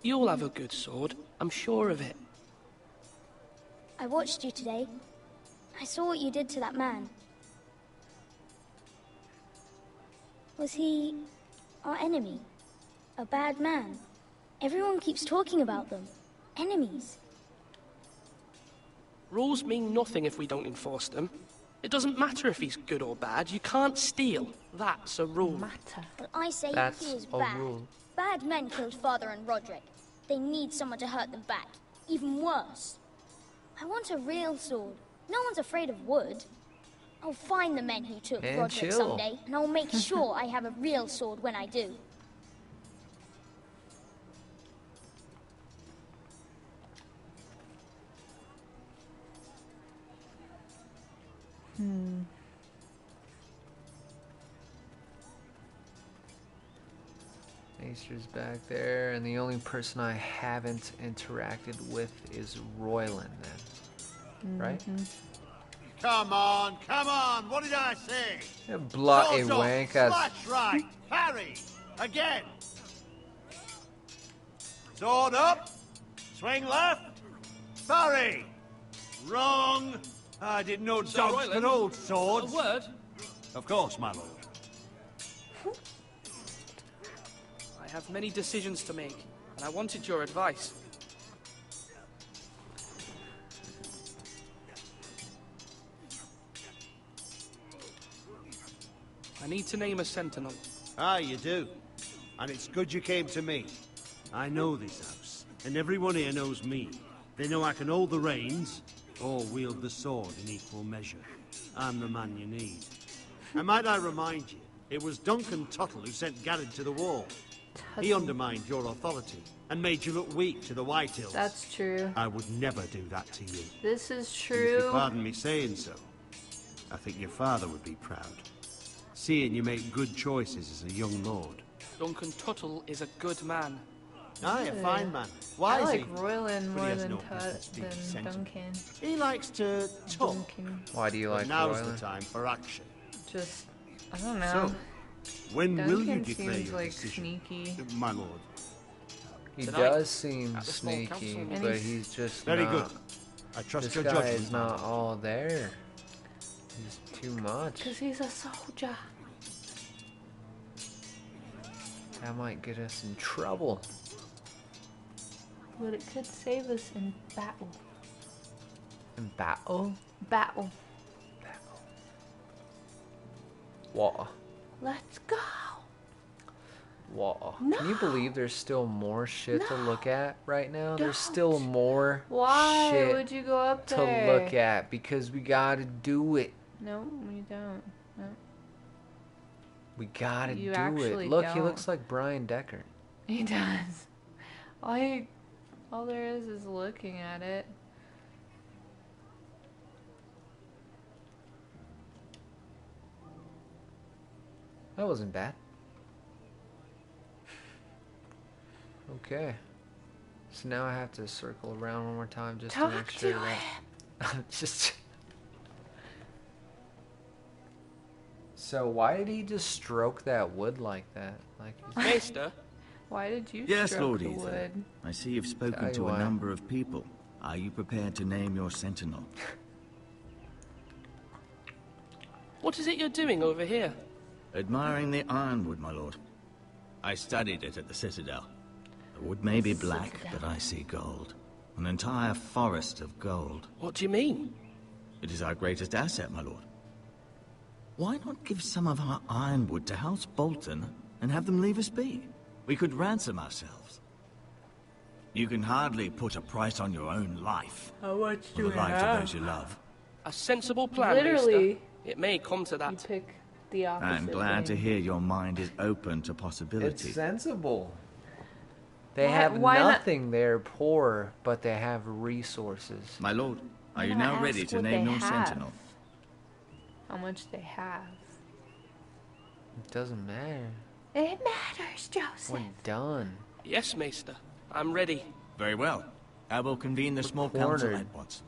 You'll have a good sword. I'm sure of it. I watched you today. I saw what you did to that man. Was he our enemy? A bad man? Everyone keeps talking about them. Enemies. Rules mean nothing if we don't enforce them. It doesn't matter if he's good or bad. You can't steal. That's a rule. But I say That's he was a bad. rule. Bad men killed Father and Roderick. They need someone to hurt them back. Even worse. I want a real sword. No one's afraid of wood. I'll find the men who took And Roderick chill. someday, and I'll make sure I have a real sword when I do. Maester's back there, and the only person I haven't interacted with is Royland then. Right? Come on, what did I say? Yeah, bloody Swords up, wank as- slash right, parry, again. Sword up, swing left, parry. Wrong. I didn't know Sir dogs Royland, could hold swords. A word? Of course, my lord. I have many decisions to make, and I wanted your advice. I need to name a sentinel. Ah, you do. And it's good you came to me. I know this house, and everyone here knows me. They know I can hold the reins, or wield the sword in equal measure. I'm the man you need. And might I remind you, it was Duncan Tuttle who sent Garrett to the wall. He undermined your authority, and made you look weak to the Whitehills. That's true. I would never do that to you. This is And if true. you pardon me saying so, I think your father would be proud. Seeing you make good choices as a young lord. Duncan Tuttle is a good man. Aye, a Good. fine man. I Wise like even. Royland But he more has than, no business being than sensible. Duncan. He likes to talk. Why do you But like now's Royland? the time for action. Just, I don't know. So, when will you Duncan declare seems your like decision, sneaky. my lord? He Tonight, does seem at the small sneaky, council but meeting. he's just Very not. good. I trust This your guy judgment. is not all there. He's too much. Because he's a soldier. That might get us in trouble. But it could save us in battle. In battle? Battle. What? Let's go. What? Can you believe there's still more shit to look at right now? There's still more Why shit would you go up to there? look at because we gotta do it. No, we don't. No. We gotta You do actually it. Look, he don't. looks like Brian Deckard. He does. All there is looking at it. That wasn't bad. Okay. So now I have to circle around one more time just to make Talk sure to that just. So why did he just stroke that wood like that? Like he's... Maester? Why did you Yes, stroke Lord the Ethan. wood? I see you've spoken Tell you to a what. number of people. Are you prepared to name your sentinel? What is it you're doing over here? Admiring the ironwood, my lord. I studied it at the Citadel. The wood may be black, but I see gold. An entire forest of gold. What do you mean? It is our greatest asset, my lord. Why not give some of our ironwood to House Bolton and have them leave us be? We could ransom ourselves. You can hardly put a price on your own life. How much Or the lives of those you love. A sensible plan, Literally. Maester. It may come to that. You pick the opposite. I'm glad to thing. hear your mind is open to possibility. It's sensible. They Why- have why not- nothing. They're poor, but they have resources. My lord, Why are you not now ready ask to what name they your have? sentinel? How much they have. It doesn't matter. It matters, Joseph. We're done. Yes, Maester. I'm ready. Very well. I will convene the small council cornered. at once.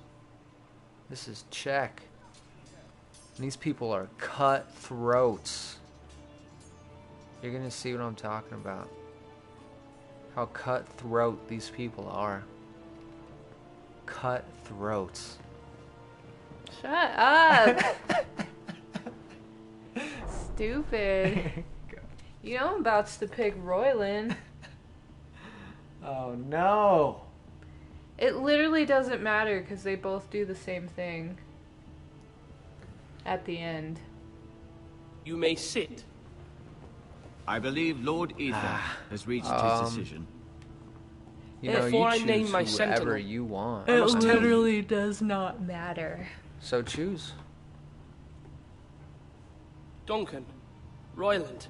This is check. And these people are cutthroats. You're gonna see what I'm talking about. How cutthroat these people are. Cutthroats. Shut up. Stupid. You know I'm about to pick Royland. Oh no. It literally doesn't matter because they both do the same thing. At the end. You may sit. I believe Lord Ethan has reached his decision. You know, Before I you name choose my whoever sentinel, you want. It literally does not matter. So choose. Duncan, Royland,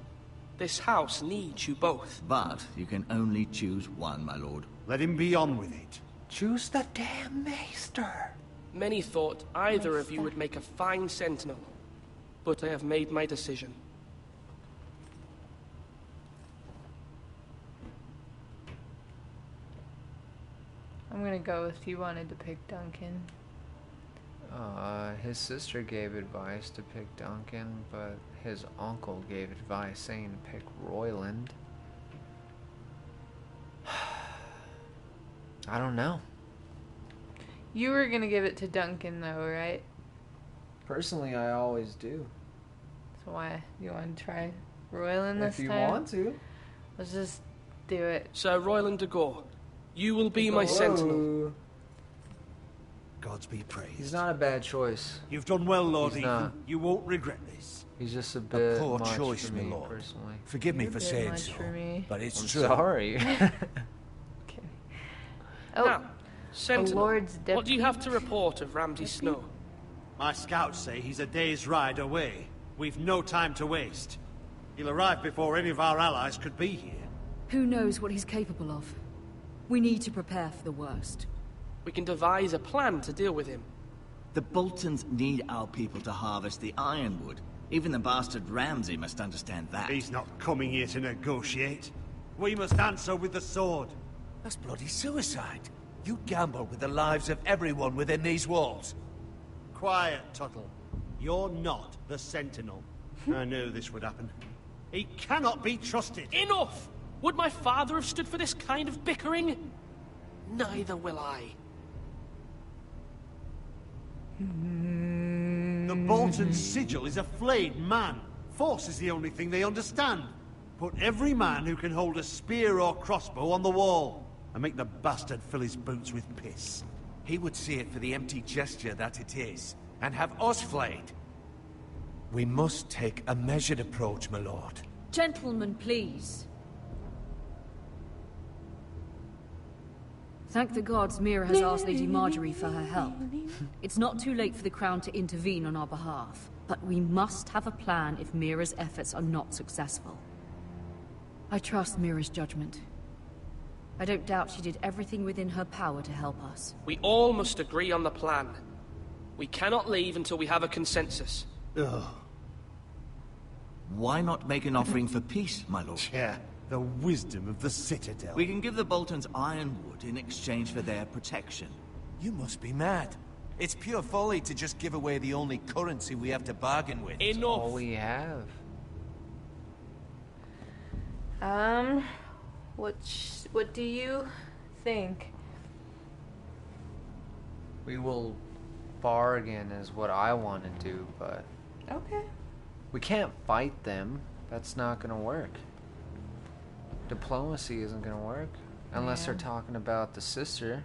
this house needs you both. But you can only choose one, my lord. Let him be on with it. Choose the damn maester. Many thought either of you would make a fine sentinel, but I have made my decision. I'm gonna go with you wanted to pick Duncan. His sister gave advice to pick Duncan, but his uncle gave advice saying to pick Royland. I don't know. You were gonna give it to Duncan though, right? Personally, I always do. So why? You want to try Royland this If you time? want to. Let's just do it. Sir Royland de Gore, you will be my sentinel. Gods be praised. He's not a bad choice. You've done well, Lord He's Ethan. not. You won't regret this. He's just a bit poor much choice, for my me, lord. personally. Forgive me You're for a bit saying much so, for me. but it's I'm true. sorry. Oh, Now, sentinel, Lord's what do you have to report of Ramsay Snow? My scouts say he's a day's ride away. We've no time to waste. He'll arrive before any of our allies could be here. Who knows what he's capable of? We need to prepare for the worst. We can devise a plan to deal with him. The Boltons need our people to harvest the ironwood. Even the bastard Ramsay must understand that. He's not coming here to negotiate. We must answer with the sword. That's bloody suicide. You gamble with the lives of everyone within these walls. Quiet, Tuttle. You're not the Sentinel. I knew this would happen. He cannot be trusted. Enough! Would my father have stood for this kind of bickering? Neither will I. The Bolton sigil is a flayed man. Force is the only thing they understand. Put every man who can hold a spear or crossbow on the wall, and make the bastard fill his boots with piss. He would see it for the empty gesture that it is, and have us flayed. We must take a measured approach, my lord. Gentlemen, please. Thank the gods Mira has asked Lady Marjorie for her help. It's not too late for the Crown to intervene on our behalf, but we must have a plan if Mira's efforts are not successful. I trust Mira's judgment. I don't doubt she did everything within her power to help us. We all must agree on the plan. We cannot leave until we have a consensus. Ugh. Why not make an offering for peace, my lord? Yeah, the wisdom of the Citadel. We can give the Boltons ironwood in exchange for their protection. You must be mad. It's pure folly to just give away the only currency we have to bargain with. That's all we have. What do you think? We will bargain is what I want to do, but Okay. we can't fight them. That's not gonna work. Diplomacy isn't gonna work unless they're talking about the sister,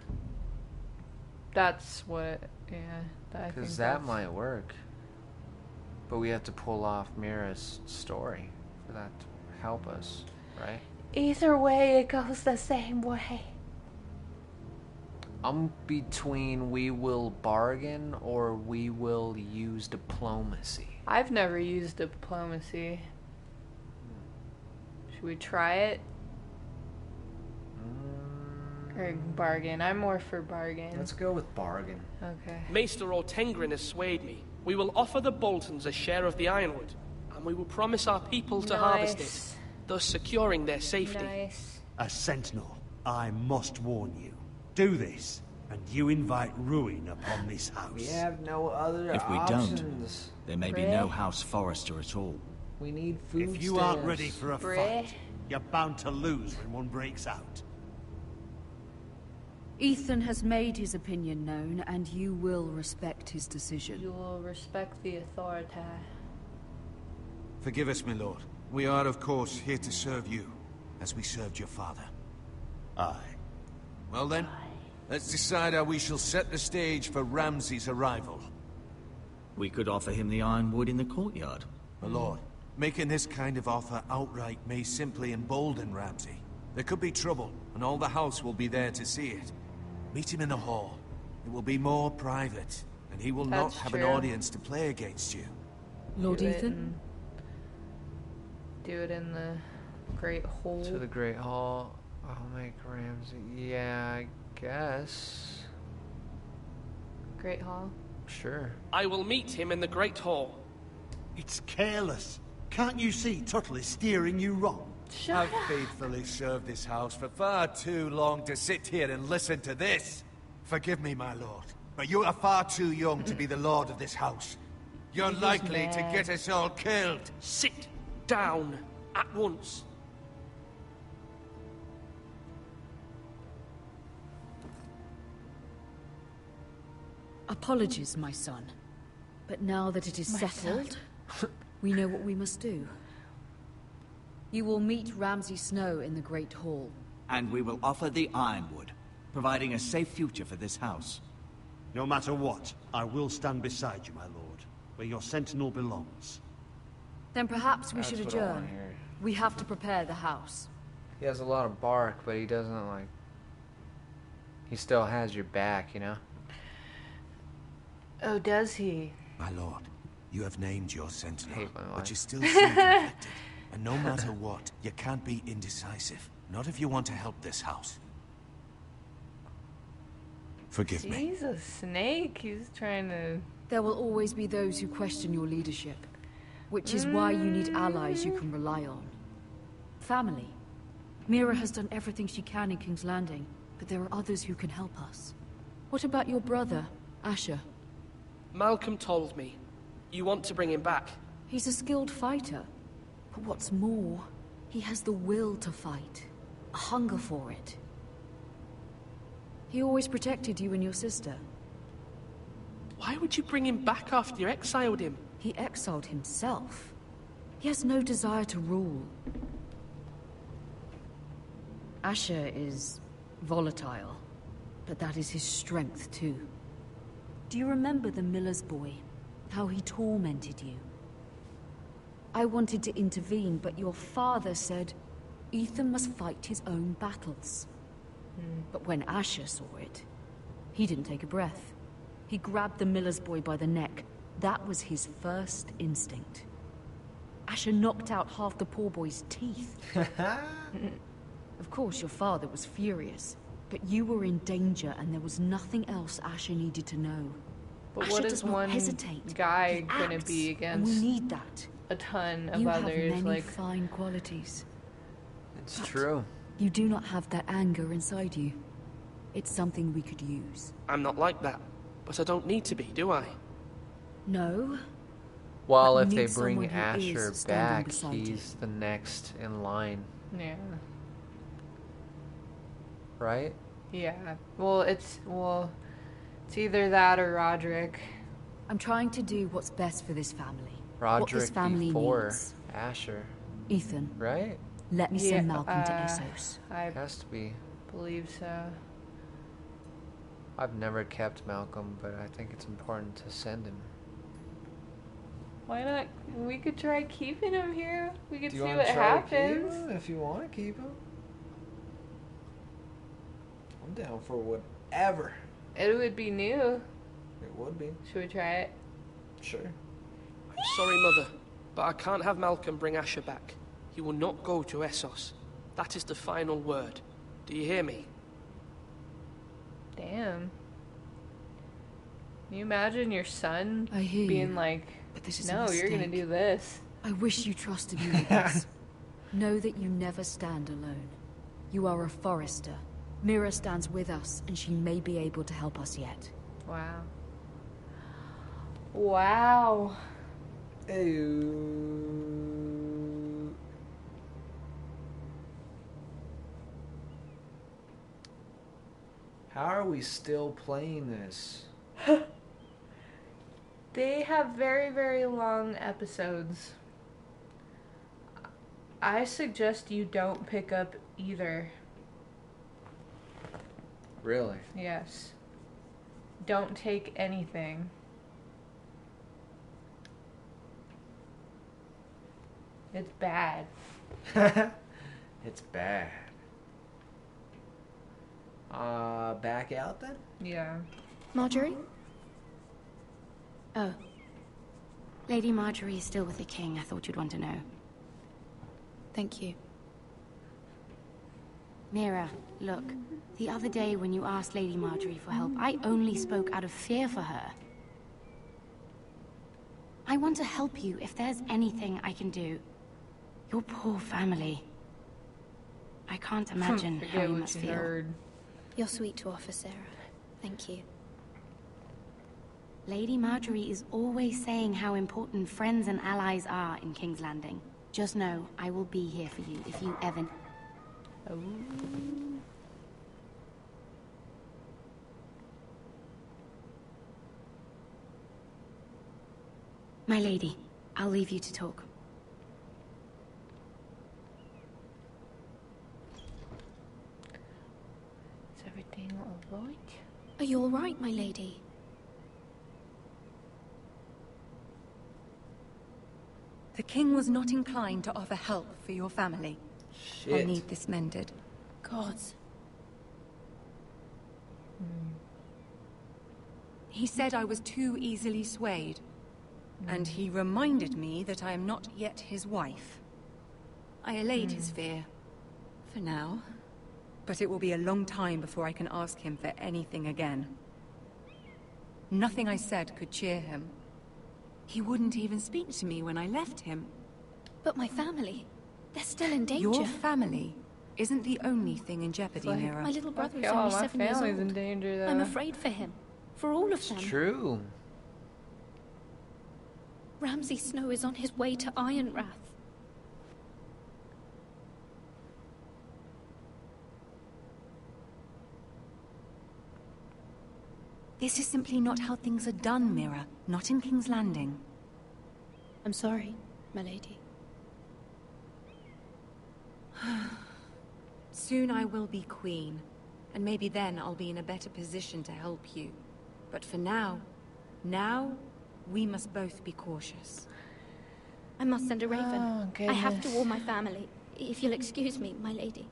That's what, yeah. I think because that that's- might work. But we have to pull off Mira's story for that to help us, right? Either way, it goes the same way. I'm between we will bargain or we will use diplomacy. I've never used diplomacy. Should we try it? Or bargain? I'm more for bargain. Let's go with bargain. Okay. Maester Ortengrin has swayed me. We will offer the Boltons a share of the ironwood, and we will promise our people to harvest it, thus securing their safety. Nice. As Sentinel, I must warn you. Do this, and you invite ruin upon this house. We have no other If we options. don't, there may be no House Forrester at all. We need food If you aren't ready for a fight, you're bound to lose when one breaks out. Ethan has made his opinion known, and you will respect his decision. You will respect the authority. Forgive us, my lord. We are, of course, here to serve you, as we served your father. Aye. Well then, let's decide how we shall set the stage for Ramsay's arrival. We could offer him the ironwood in the courtyard. My lord, making this kind of offer outright may simply embolden Ramsay. There could be trouble, and all the house will be there to see it. Meet him in the hall. It will be more private, and he will not have an audience to play against you. Lord Ethan? Do it in the Great Hall. To the Great Hall. I'll make Ramsay. Yeah, I guess. Great Hall? Sure. I will meet him in the Great Hall. It's careless. Can't you see Tuttle is steering you wrong? I've faithfully served this house for far too long to sit here and listen to this. Forgive me, my lord, but you are far too young to be the lord of this house. You're likely to get us all killed. Sit down at once. Apologies, my son. But now that it is settled, we know what we must do. You will meet Ramsay Snow in the Great Hall. And we will offer the ironwood, providing a safe future for this house. No matter what, I will stand beside you, my lord, where your sentinel belongs. Then perhaps we That's should what I wanna adjourn. hear. We have to prepare the house. He has a lot of bark, but he doesn't like... He still has your back, you know? Oh, does he? My lord, you have named your sentinel, but you still life. seem conflicted. And no matter what, you can't be indecisive. Not if you want to help this house. Forgive me. He's a snake. He's trying to... There will always be those who question your leadership, which is why you need allies you can rely on. Family. Mira has done everything she can in King's Landing, but there are others who can help us. What about your brother, Asher? Malcolm told me. You want to bring him back. He's a skilled fighter. But what's more, he has the will to fight. A hunger for it. He always protected you and your sister. Why would you bring him back after you exiled him? He exiled himself. He has no desire to rule. Asher is volatile, but that is his strength too. Do you remember the miller's boy? How he tormented you? I wanted to intervene, but your father said Ethan must fight his own battles. But when Asher saw it, he didn't take a breath. He grabbed the miller's boy by the neck. That was his first instinct. Asher knocked out half the poor boy's teeth. Of course, your father was furious, but you were in danger and there was nothing else Asher needed to know. But Asher what does is not one hesitate. guy He gonna acts, be and against we need that. a ton of You others? have many Like, fine qualities. It's true. You do not have that anger inside you. It's something we could use. I'm not like that. But I don't need to be, do I? No. Well, But if we they need bring someone who Asher is standing back, beside he's the next in line, yeah. right? Yeah. Well, it's either that or Roderick. I'm trying to do what's best for this family. What this Roderick family before needs. Asher, Ethan, right? let me send Malcolm to Essos. I Has to be. believe so. I've never kept Malcolm, but I think it's important to send him. Why not? We could try keeping him here. We could Do see you want what to try to keep happens. him? If you want to keep him, I'm down for whatever. It would be new. It would be. Should we try it? Sure. Sorry, Mother, but I can't have Malcolm bring Asher back. He will not go to Essos. That is the final word. Do you hear me? Damn. Can you imagine your son being like, but this is no, you're gonna do this? I wish you trusted me with this. Know that you never stand alone. You are a Forrester. Mira stands with us, and she may be able to help us yet. Wow. Wow. How are we still playing this? They have very, very long episodes. I suggest you don't pick up either. Really? Yes. Don't take anything. It's bad. It's bad. Back out then? Yeah. Marjorie? Oh. Lady Marjorie is still with the king. I thought you'd want to know. Thank you. Mira, look. The other day when you asked Lady Marjorie for help, I only spoke out of fear for her. I want to help you if there's anything I can do. Your poor family. I can't imagine how you must feel. You're sweet to offer, Sarah. Thank you. Lady Marjorie is always saying how important friends and allies are in King's Landing. Just know, I will be here for you if you ever... Oh. My lady, I'll leave you to talk. Is everything all right? Are you all right, my lady? The king was not inclined to offer help for your family. Shit. I'll need this mended. Gods. He said I was too easily swayed. And he reminded me that I am not yet his wife. I allayed his fear. For now. But it will be a long time before I can ask him for anything again. Nothing I said could cheer him. He wouldn't even speak to me when I left him. But my family, they're still in danger. Your family isn't the only thing in jeopardy, Like, Mira. My little brother is Okay, only my 7 years family's old. in danger, though. I'm afraid for him. For all of them. It's true. Ramsay Snow is on his way to Ironrath. This is simply not how things are done, Mira. Not in King's Landing. I'm sorry, my lady. Soon I will be queen, and maybe then I'll be in a better position to help you. But for now, we must both be cautious. I must send a raven. Oh, I have to goodness. warn my family. If you'll excuse me, my lady.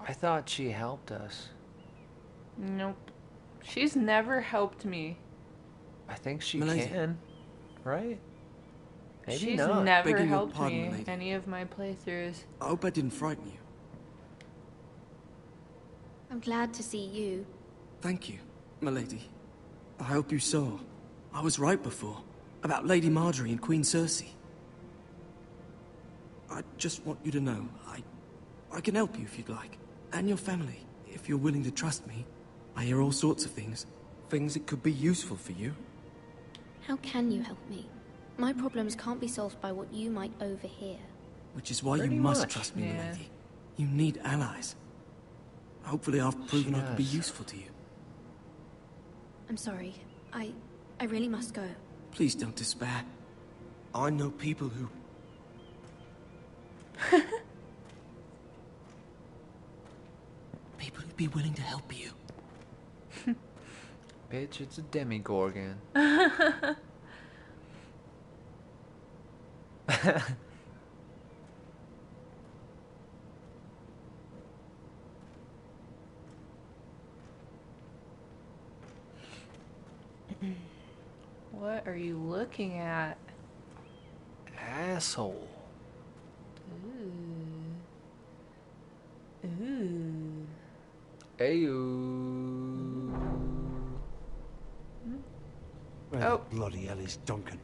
I thought she helped us. Nope. She's never helped me. I think she Milady. can. Right? Maybe She's not. never Begging your helped pardon, me lady. any of my playthroughs. I hope I didn't frighten you. I'm glad to see you. Thank you, my lady. I hope you saw. I was right before. About Lady Marjorie and Queen Cersei. I just want you to know, I can help you if you'd like. And your family, if you're willing to trust me. I hear all sorts of things. Things that could be useful for you. How can you help me? My problems can't be solved by what you might overhear. Which is why Pretty you must much, trust me, yeah. my lady. You need allies. Hopefully I've proven I can be does. useful to you. I'm sorry. I really must go. Please don't despair. I know people who... people who'd be willing to help you. Bitch, it's a demigorgon. What are you looking at? Asshole. Ooh. Ooh. Ayo. Where the bloody hell is Duncan?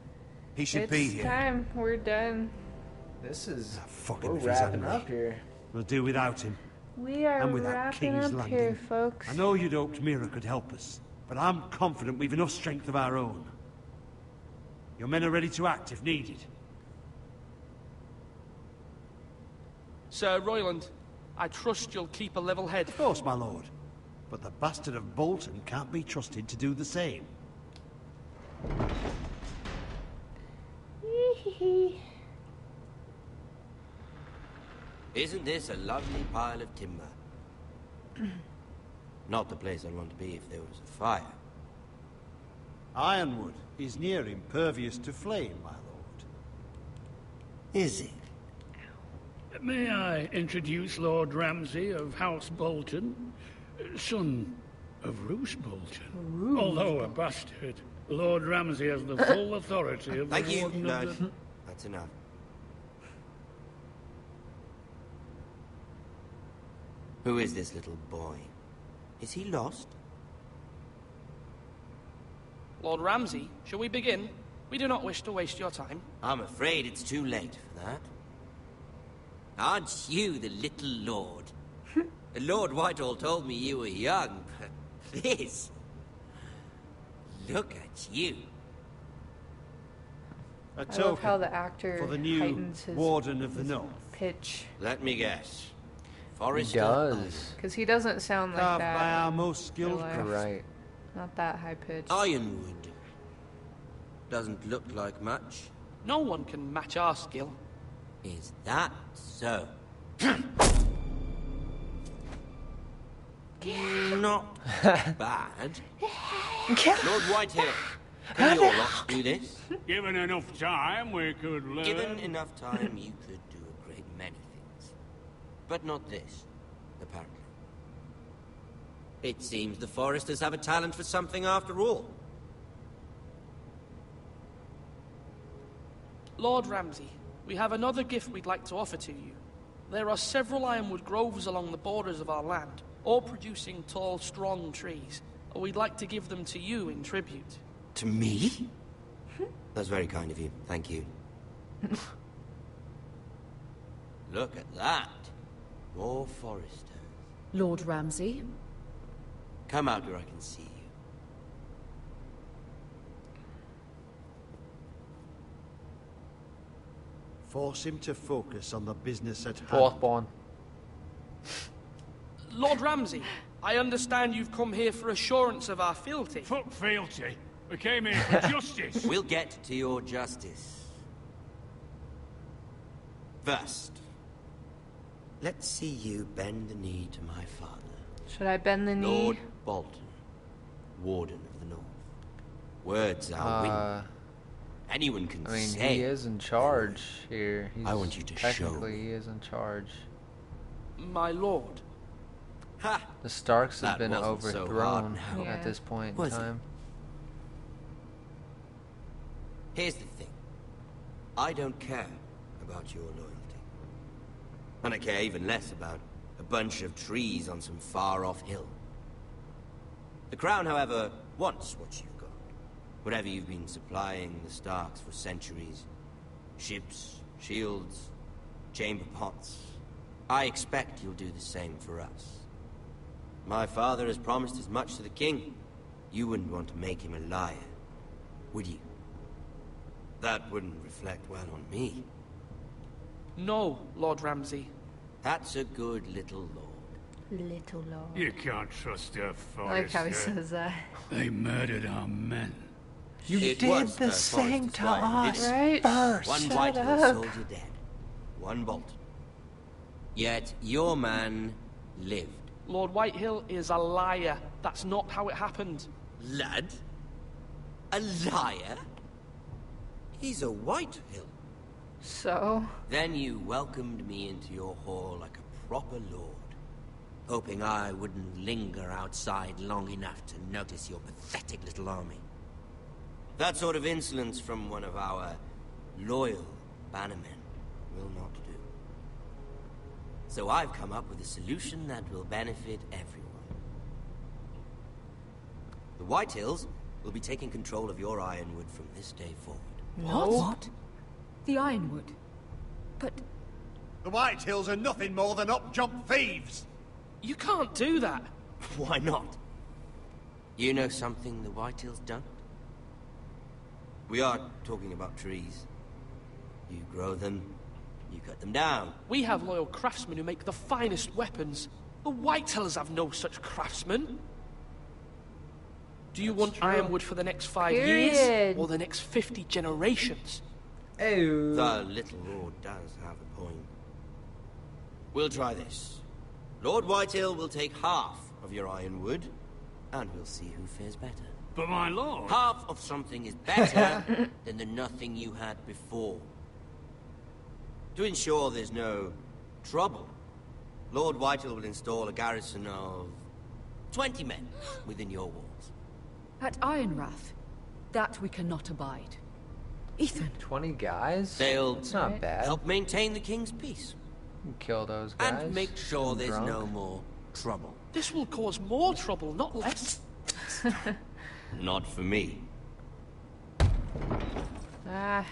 He should It's be here. time. We're done. This is... Fuck him we're if he's wrapping angry. up here. We'll do without him. We are And without wrapping King's up Landing. here, folks. I know you'd hoped Mira could help us, but I'm confident we've enough strength of our own. Your men are ready to act if needed. Sir Royland, I trust you'll keep a level head. Of course, my lord. But the bastard of Bolton can't be trusted to do the same. Isn't this a lovely pile of timber? Not the place I'd want to be if there was a fire. Ironwood is near impervious to flame, my lord. Is it? May I introduce Lord Ramsay of House Bolton, son of Roose Bolton. Although a bastard, Lord Ramsay has the full authority of Thank the you, Warden Lord. of the... That's enough. Who is this little boy? Is he lost? Lord Ramsay, shall we begin? We do not wish to waste your time. I'm afraid it's too late for that. Aren't you the little lord? Lord Whitehall told me you were young, but this... Look at you. A I love how the actor for the new heightens his Warden of the North. pitch. Let me guess. He Forrester does. Because he doesn't sound like Carved that. by our most skilled in real life. craftsmen. Right. Not that high pitched. Ironwood. Doesn't look like much. No one can match our skill. Is that so? Not bad. Lord Whitehill, can your lot do this? Given enough time, we could learn... Given enough time, you could do a great many things. But not this, apparently. It seems the Foresters have a talent for something after all. Lord Ramsay, we have another gift we'd like to offer to you. There are several ironwood groves along the borders of our land, all producing tall, strong trees. We'd like to give them to you in tribute. To me? That's very kind of you. Thank you. Look at that. More Foresters. Lord Ramsay? Come out where I can see you. Force him to focus on the business at hand. Fourth born. Lord Ramsay, I understand you've come here for assurance of our fealty. Fuck fealty. We came here for justice. We'll get to your justice. First, let's see you bend the knee to my father. Should I bend the knee? Lord Bolton, Warden of the North. Words are wind. Anyone can I mean, say... he is in charge here. I want you to show technically, he is in charge. My lord. Ha! The Starks That have been wasn't so overthrown hard now. at this point in Was it? time. Here's the thing. I don't care about your loyalty. And I care even less about a bunch of trees on some far-off hill. The Crown, however, wants what you've got. Whatever you've been supplying the Starks for centuries. Ships, shields, chamber pots. I expect you'll do the same for us. My father has promised as much to the king. You wouldn't want to make him a liar, would you? That wouldn't reflect well on me. No, Lord Ramsay. That's a good little lord. Little Lord. You can't trust a I like how he Forester. says that. They murdered our men. You It did was the a same Forester to squire, us didn't Right? first. One Shut Whitehall up. soldier dead. One Bolton. Yet your man lived. Lord Whitehill is a liar. That's not how it happened. Lad? A liar? He's a Whitehill. So? Then you welcomed me into your hall like a proper lord, hoping I wouldn't linger outside long enough to notice your pathetic little army. That sort of insolence from one of our loyal bannermen will not do. So I've come up with a solution that will benefit everyone. The Whitehills will be taking control of your Ironwood from this day forward. What? The Ironwood? But... The Whitehills are nothing more than up-jump thieves! You can't do that! Why not? You know something the Whitehills don't? We are talking about trees. You grow them, you cut them down. We have loyal craftsmen who make the finest weapons. The Whitehills have no such craftsmen. Do you want Ironwood for the next 5 years? Or the next 50 generations? Oh. The little lord does have a point. We'll try this. Lord Whitehill will take half of your Ironwood, and we'll see who fares better. But my lord... Half of something is better than the nothing you had before. To ensure there's no trouble, Lord Whitehill will install a garrison of 20 men within your walls. At Ironrath, that we cannot abide. Ethan. 20 guys? They'll That's not bad. help maintain the king's peace. Kill those guys. And make sure there's drunk. no more trouble. This will cause more trouble, not less. Not for me. Ah.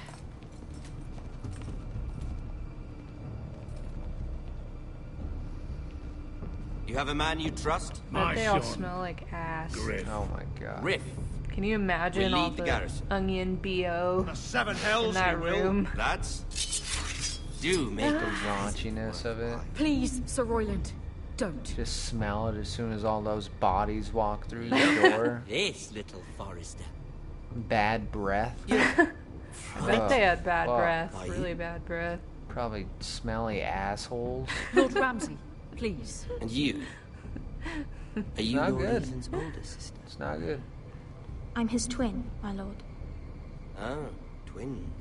You have a man you trust? But they all smell like ass. Griff. Oh my god. Griff. Can you imagine all the the garrison. onion BO The seven hells in that you will. room? Lads, do make The raunchiness of it. Please, Sir Royland, don't. Just smell it as soon as all those bodies walk through the door. This little Forrester. Bad breath. I bet they had bad fuck. breath. Really bad breath. Probably smelly assholes. Lord Ramsay, please. And you? Are you not Lord good. Ethan's older sister? It's not good. I'm his twin, my lord. Oh, twins.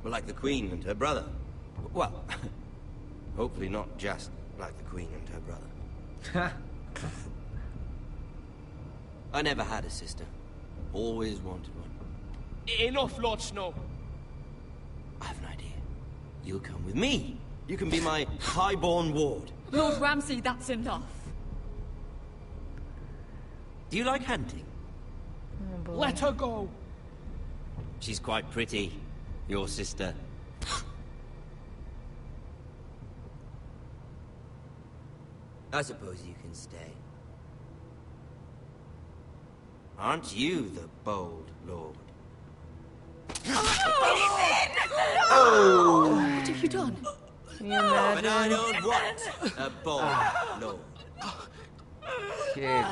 Well, like the Queen and her brother. Well, hopefully not just like the Queen and her brother. I never had a sister. Always wanted one. Enough, Lord Snow. I have an idea. You'll come with me. You can be my highborn ward. Lord Ramsay, that's enough. Do you like hunting? Oh, Let her go. She's quite pretty, your sister. I suppose you can stay. Aren't you the bold lord? Oh! What have you done? Can you imagine? But I don't want a bold lord. Kid.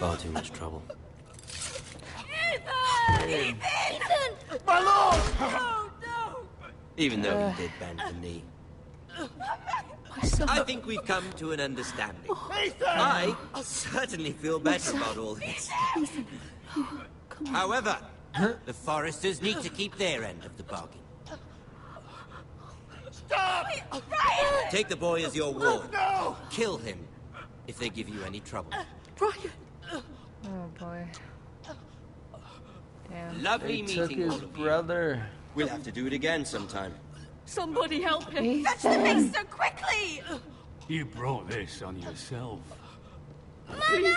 Far too much trouble. Ethan! My lord! Oh, no! Even though he did bend the knee. I think we've come to an understanding. I certainly feel better about all this. However, the Foresters need to keep their end of the bargain. Stop! Take the boy as your ward. No! Kill him if they give you any trouble. Brian! Oh boy. Damn. Lovely They took meeting all his of you. brother. We'll have to do it again sometime. Somebody help him! Fetch the beast so quickly! You brought this on yourself. Mama!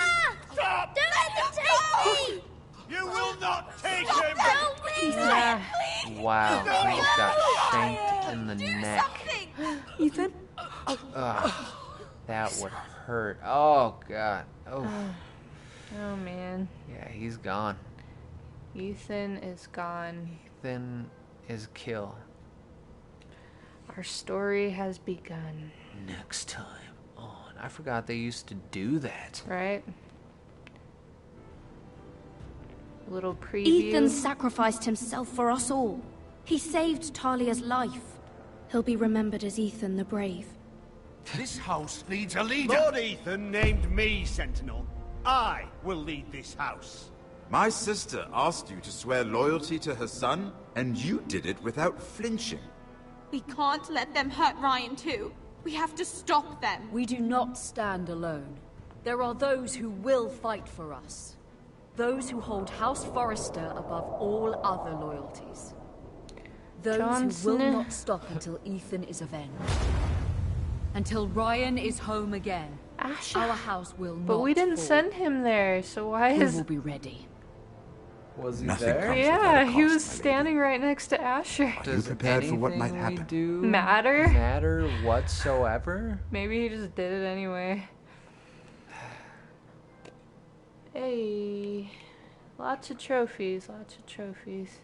Stop! Don't let them take me! You will not take Stop, him! don't please! Ah. Please! Wow, he just got shanked in the Do neck. something! Ethan? Ugh, that would hurt. Oh god. Oh. Oh man. Yeah, he's gone. Ethan is gone. Ethan is kill. Our story has begun. Next time on. I forgot they used to do that. Right? A little preview. Ethan sacrificed himself for us all. He saved Talia's life. He'll be remembered as Ethan the Brave. This house needs a leader. Lord Ethan named me Sentinel. I will lead this house. My sister asked you to swear loyalty to her son, and you did it without flinching. We can't let them hurt Ryan too. We have to stop them. We do not stand alone. There are those who will fight for us. those who hold House Forrester above all other loyalties. Those who will not stop until Ethan is avenged. Until Ryan is home again. Asher. Our house will not But we didn't fall. send him there, so why is... We will be ready. Was he Nothing there? comes Yeah, without a he cost, was my lady. standing right next to Asher. Are you prepared for what might happen? Matter whatsoever? Maybe he just did it anyway. Hey, lots of trophies, lots of trophies.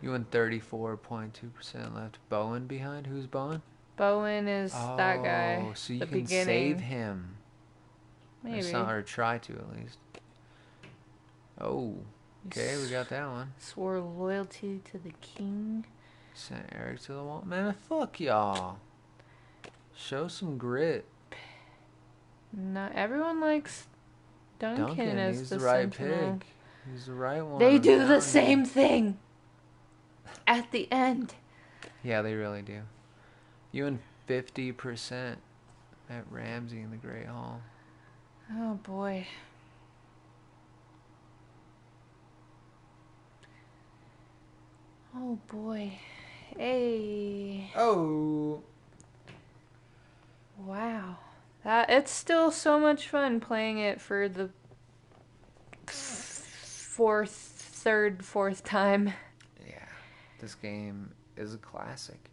You went 34.2% left. Bowen behind? Who's Bowen? Bowen is that guy. Oh, so you the can beginning. save him. Maybe. Or try to, at least. Oh, okay, we got that one. Swore loyalty to the king. Sent Eric to the wall. Man, fuck y'all. Show some grit. Not everyone likes Duncan as he's the the right sentinel. pick. He's the right one. They I'm do the telling same you. thing at the end. Yeah, they really do. You and 50% at Ramsey in the Great Hall. Oh boy. Oh boy. Hey. Oh. Wow. It's still so much fun playing it for the fourth time. Yeah, this game is a classic.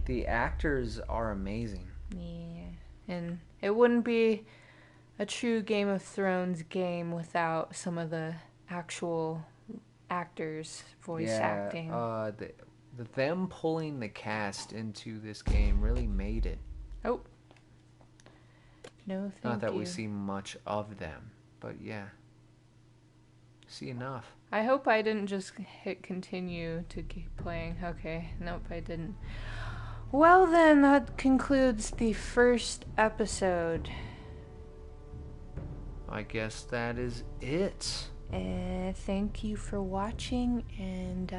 The actors are amazing. Yeah. And it wouldn't be a true Game of Thrones game without some of the actual actors voice acting. Them pulling the cast into this game really made it. Oh. No, thank you. Not that we see much of them, but yeah. See enough. I hope I didn't just hit continue to keep playing. Okay, nope, I didn't. Well then, that concludes the first episode. I guess that is it. Thank you for watching, and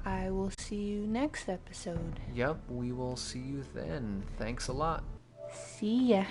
I will see you next episode. Yep, we will see you then. Thanks a lot. See ya.